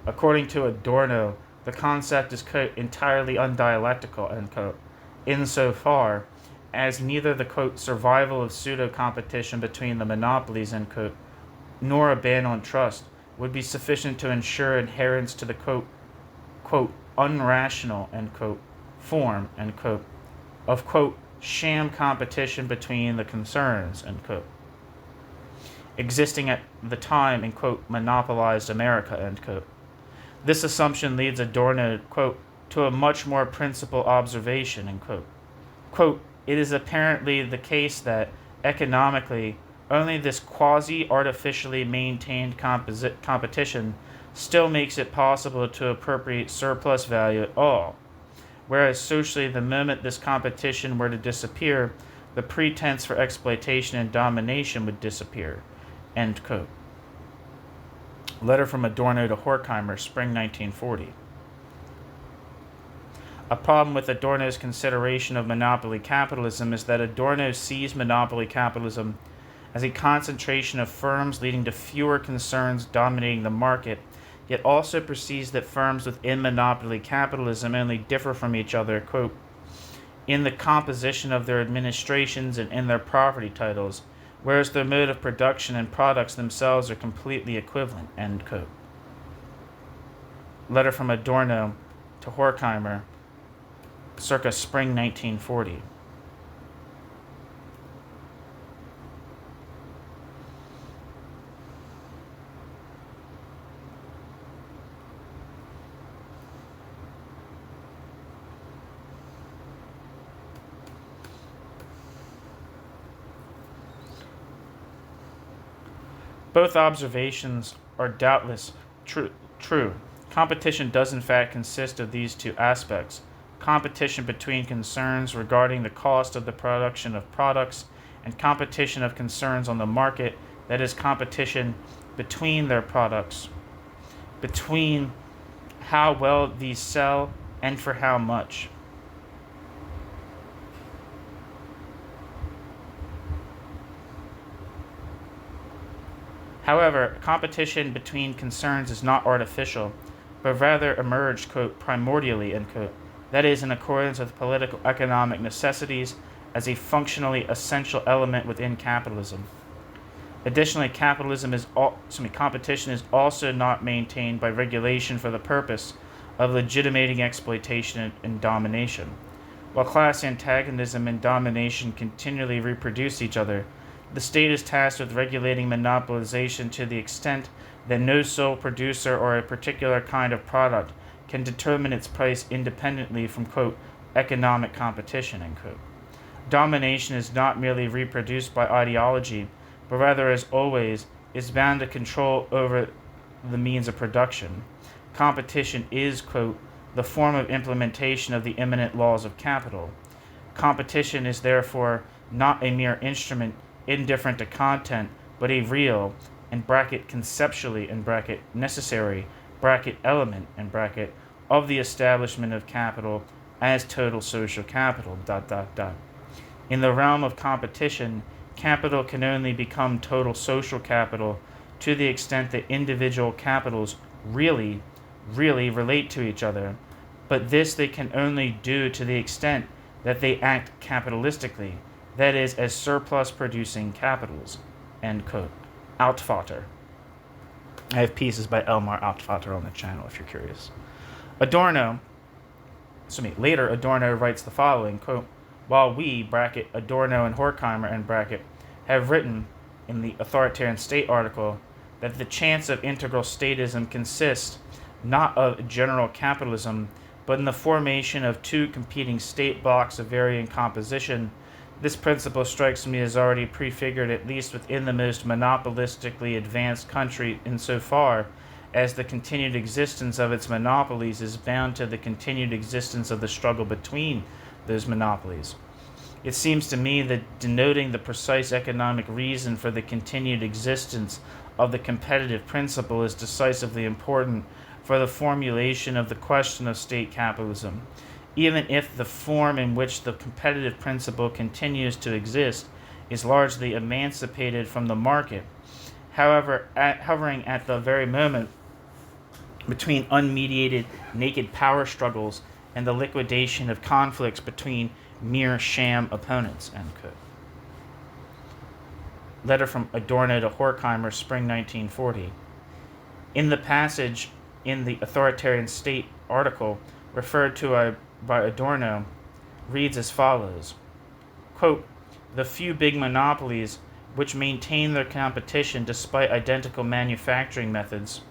[SPEAKER 1] According to Adorno, the concept is, quote, entirely undialectical, end quote, insofar as neither the, quote, survival of pseudo-competition between the monopolies, end quote, nor a ban on trust would be sufficient to ensure adherence to the, quote, unrational, end quote, form, end quote, of, quote, sham competition between the concerns, end quote, existing at the time in, quote, monopolized America, end quote. This assumption leads Adorno, quote, to a much more principal observation, end quote. Quote, it is apparently the case that, economically, only this quasi-artificially maintained competition still makes it possible to appropriate surplus value at all, whereas socially, the moment this competition were to disappear, the pretense for exploitation and domination would disappear, end quote. Letter from Adorno to Horkheimer, spring 1940. A problem with Adorno's consideration of monopoly capitalism is that Adorno sees monopoly capitalism as a concentration of firms leading to fewer concerns dominating the market, yet also perceives that firms within monopoly capitalism only differ from each other, quote, in the composition of their administrations and in their property titles, whereas their mode of production and products themselves are completely equivalent, end quote. Letter from Adorno to Horkheimer, circa spring 1940. Both observations are doubtless true. Competition does in fact consist of these two aspects: competition between concerns regarding the cost of the production of products, and competition of concerns on the market, that is, competition between their products, between how well these sell and for how much. However, competition between concerns is not artificial, but rather emerged, quote, primordially, end quote, that is, in accordance with political economic necessities as a functionally essential element within capitalism. Additionally, competition is also not maintained by regulation for the purpose of legitimating exploitation and domination. While class antagonism and domination continually reproduce each other, the state is tasked with regulating monopolization to the extent that no sole producer or a particular kind of product can determine its price independently from, quote, economic competition, end quote. Domination is not merely reproduced by ideology, but rather, as always, is bound to control over the means of production. Competition is, quote, the form of implementation of the immanent laws of capital. Competition is therefore not a mere instrument indifferent to content, but a real, and bracket conceptually, and bracket necessary, bracket element, and bracket of the establishment of capital as total social capital, ... In the realm of competition, capital can only become total social capital to the extent that individual capitals really relate to each other, but this they can only do to the extent that they act capitalistically, that is, as surplus-producing capitals, end quote. Altvater. I have pieces by Elmar Altvater on the channel if you're curious. Later Adorno writes the following, quote, while we, bracket, Adorno and Horkheimer, end bracket, have written in the authoritarian state article that the chance of integral statism consists not of general capitalism, but in the formation of two competing state blocks of varying composition. This principle strikes me as already prefigured at least within the most monopolistically advanced country insofar as the continued existence of its monopolies is bound to the continued existence of the struggle between those monopolies. It seems to me that denoting the precise economic reason for the continued existence of the competitive principle is decisively important for the formulation of the question of state capitalism, even if the form in which the competitive principle continues to exist is largely emancipated from the market, hovering at the very moment between unmediated naked power struggles and the liquidation of conflicts between mere sham opponents. End quote. Letter from Adorno to Horkheimer, spring 1940. In the passage in the Authoritarian State article referred to by Adorno reads as follows, quote, "The few big monopolies which maintain their competition despite identical manufacturing methods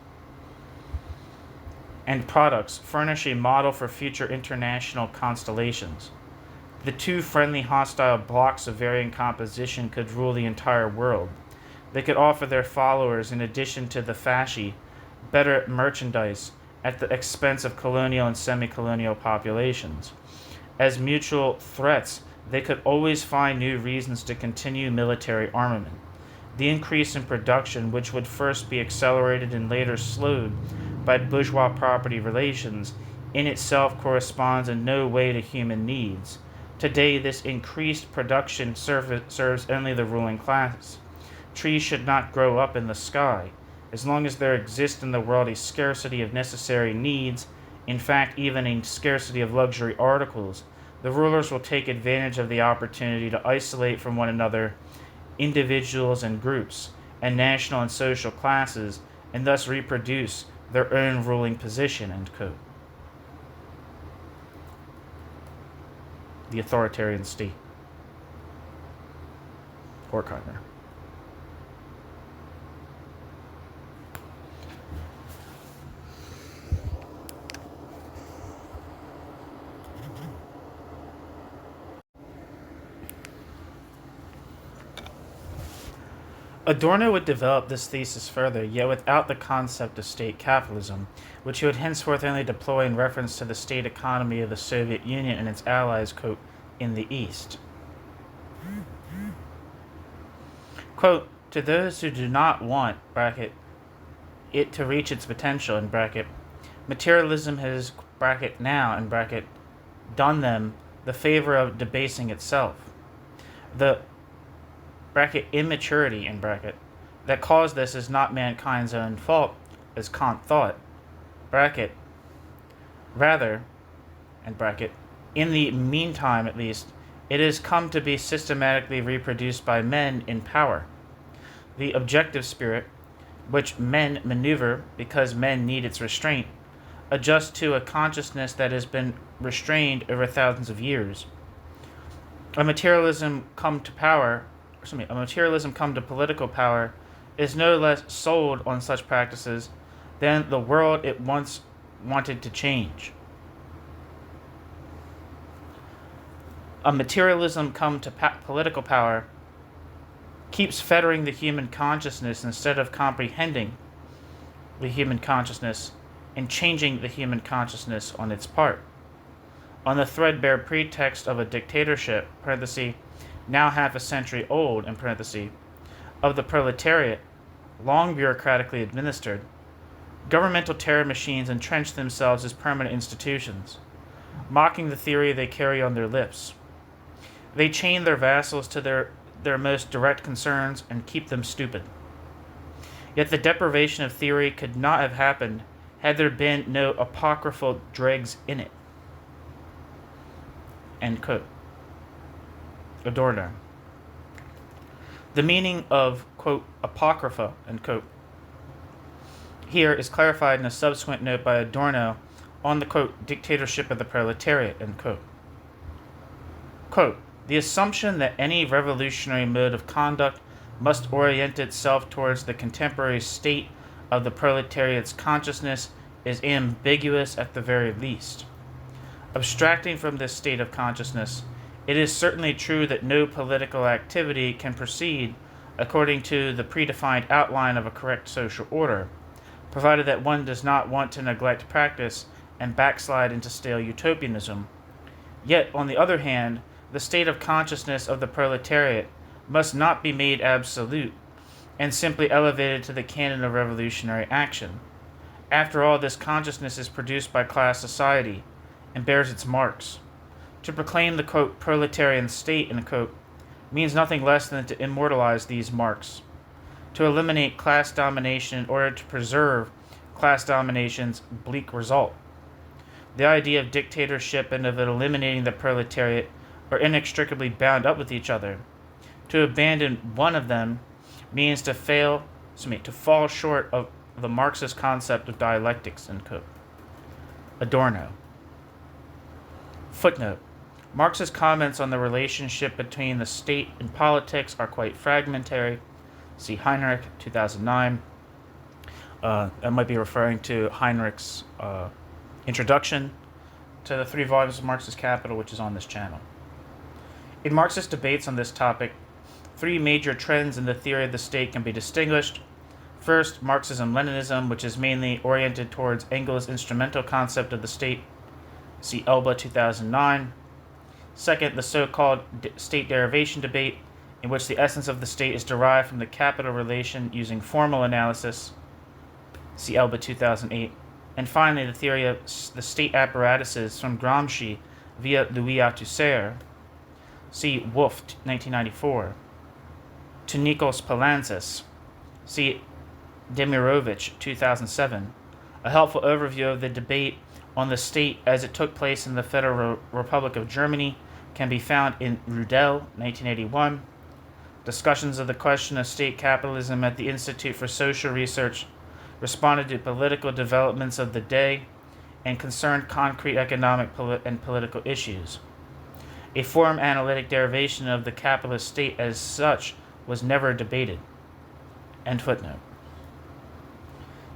[SPEAKER 1] and products furnish a model for future international constellations. The two friendly hostile blocks of varying composition could rule the entire world. They could offer their followers, in addition to the fasci, better merchandise at the expense of colonial and semi-colonial populations. As mutual threats, they could always find new reasons to continue military armament. The increase in production, which would first be accelerated and later slowed by bourgeois property relations, in itself corresponds in no way to human needs. Today, this increased production serves only the ruling class. Trees should not grow up in the sky. As long as there exists in the world a scarcity of necessary needs, in fact, even a scarcity of luxury articles, the rulers will take advantage of the opportunity to isolate from one another individuals and groups, and national and social classes, and thus reproduce their own ruling position." End quote. The Authoritarian State. Horkheimer. Adorno would develop this thesis further, yet without the concept of state capitalism, which he would henceforth only deploy in reference to the state economy of the Soviet Union and its allies, quote, "in the East." Quote, "To those who do not want, bracket, it to reach its potential, in bracket, materialism has, bracket, now, in bracket, done them the favor of debasing itself. The bracket immaturity, in bracket, that caused this is not mankind's own fault, as Kant thought, bracket, rather, in bracket, in the meantime at least, it has come to be systematically reproduced by men in power. The objective spirit, which men maneuver because men need its restraint, adjusts to a consciousness that has been restrained over thousands of years. A materialism come to political power is no less sold on such practices than the world it once wanted to change. A materialism come to political power keeps fettering the human consciousness instead of comprehending the human consciousness and changing the human consciousness on its part. On the threadbare pretext of a dictatorship, parenthesis, now half a century old, in parenthesis, of the proletariat, long bureaucratically administered, governmental terror machines entrench themselves as permanent institutions, mocking the theory they carry on their lips. They chain their vassals to their most direct concerns and keep them stupid. Yet the deprivation of theory could not have happened had there been no apocryphal dregs in it." End quote. Adorno. The meaning of, quote, apocrypha, end quote, here is clarified in a subsequent note by Adorno on the, quote, dictatorship of the proletariat, end quote. Quote, "The assumption that any revolutionary mode of conduct must orient itself towards the contemporary state of the proletariat's consciousness is ambiguous at the very least. Abstracting from this state of consciousness, it is certainly true that no political activity can proceed according to the predefined outline of a correct social order, provided that one does not want to neglect practice and backslide into stale utopianism. Yet, on the other hand, the state of consciousness of the proletariat must not be made absolute and simply elevated to the canon of revolutionary action. After all, this consciousness is produced by class society and bears its marks. To proclaim the, quote, proletarian state, end quote, means nothing less than to immortalize these marks, to eliminate class domination in order to preserve class domination's bleak result. The idea of dictatorship and of eliminating the proletariat are inextricably bound up with each other. To abandon one of them means to fall short of the Marxist concept of dialectics, end quote. Adorno. Footnote. Marx's comments on the relationship between the state and politics are quite fragmentary. See Heinrich, 2009. I might be referring to Heinrich's introduction to the 3 volumes of Marxist Capital, which is on this channel. In Marxist debates on this topic, 3 major trends in the theory of the state can be distinguished. First, Marxism-Leninism, which is mainly oriented towards Engels' instrumental concept of the state. See Elba, 2009. Second, the so-called state derivation debate, in which the essence of the state is derived from the capital relation using formal analysis. See Elba, 2008. And finally, the theory of the state apparatuses from Gramsci via Louis Althusser. See Wolff, 1994. To Nikos Palantzis. See Demirovich, 2007. A helpful overview of the debate on the state as it took place in the Federal Republic of Germany can be found in Rudel, 1981. Discussions of the question of state capitalism at the Institute for Social Research responded to political developments of the day and concerned concrete economic and political issues. A form analytic derivation of the capitalist state as such was never debated. End footnote.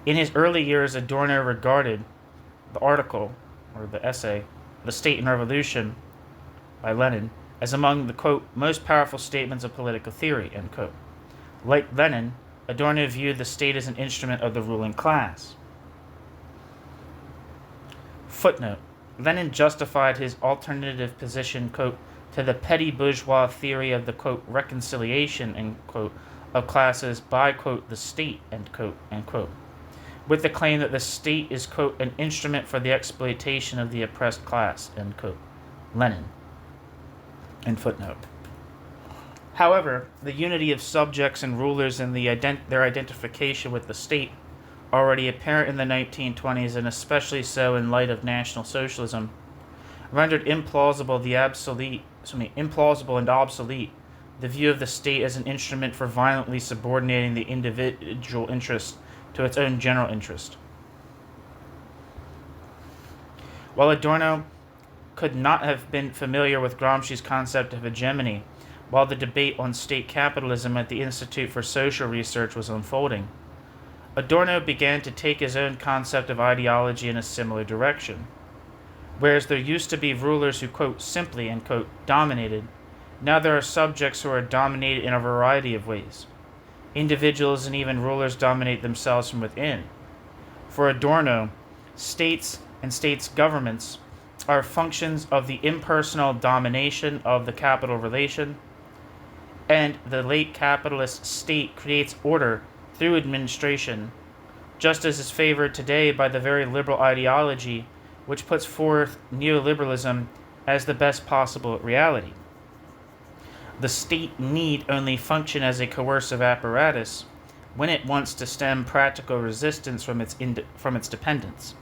[SPEAKER 1] In his early years, Adorno regarded the article, or the essay, The State and Revolution, by Lenin, as among the, quote, most powerful statements of political theory, end quote. Like Lenin, Adorno viewed the state as an instrument of the ruling class. Footnote. Lenin justified his alternative position, quote, to the petty bourgeois theory of the, quote, reconciliation, end quote, of classes by, quote, the state, end quote, with the claim that the state is, quote, an instrument for the exploitation of the oppressed class, end quote. Lenin. End footnote. However, the unity of subjects and rulers and their identification with the state, already apparent in the 1920s and especially so in light of National Socialism, rendered implausible and obsolete the view of the state as an instrument for violently subordinating the individual interest to its own general interest. While Adorno could not have been familiar with Gramsci's concept of hegemony while the debate on state capitalism at the Institute for Social Research was unfolding, Adorno began to take his own concept of ideology in a similar direction. Whereas there used to be rulers who, quote, simply, end quote, dominated, now there are subjects who are dominated in a variety of ways. Individuals and even rulers dominate themselves from within. For Adorno, states and states' governments are functions of the impersonal domination of the capital relation, and the late capitalist state creates order through administration, just as is favored today by the very liberal ideology which puts forth neoliberalism as the best possible reality. The state need only function as a coercive apparatus when it wants to stem practical resistance from its dependence.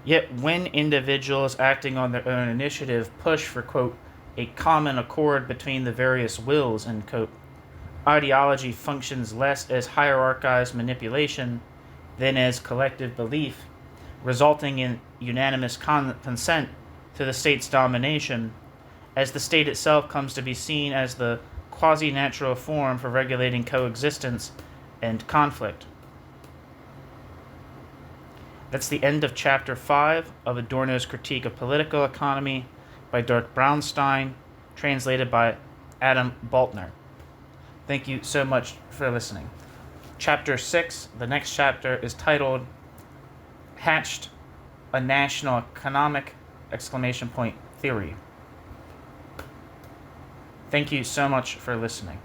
[SPEAKER 1] Yet when individuals acting on their own initiative push for, quote, a common accord between the various wills, end quote, ideology functions less as hierarchized manipulation than as collective belief, resulting in unanimous consent to the state's domination, as the state itself comes to be seen as the quasi-natural form for regulating coexistence and conflict. That's the end of Chapter 5 of Adorno's Critique of Political Economy by Dirk Braunstein, translated by Adam Baltner. Thank you so much for listening. Chapter 6, the next chapter, is titled Hatched a National Economic! Theory. Thank you so much for listening.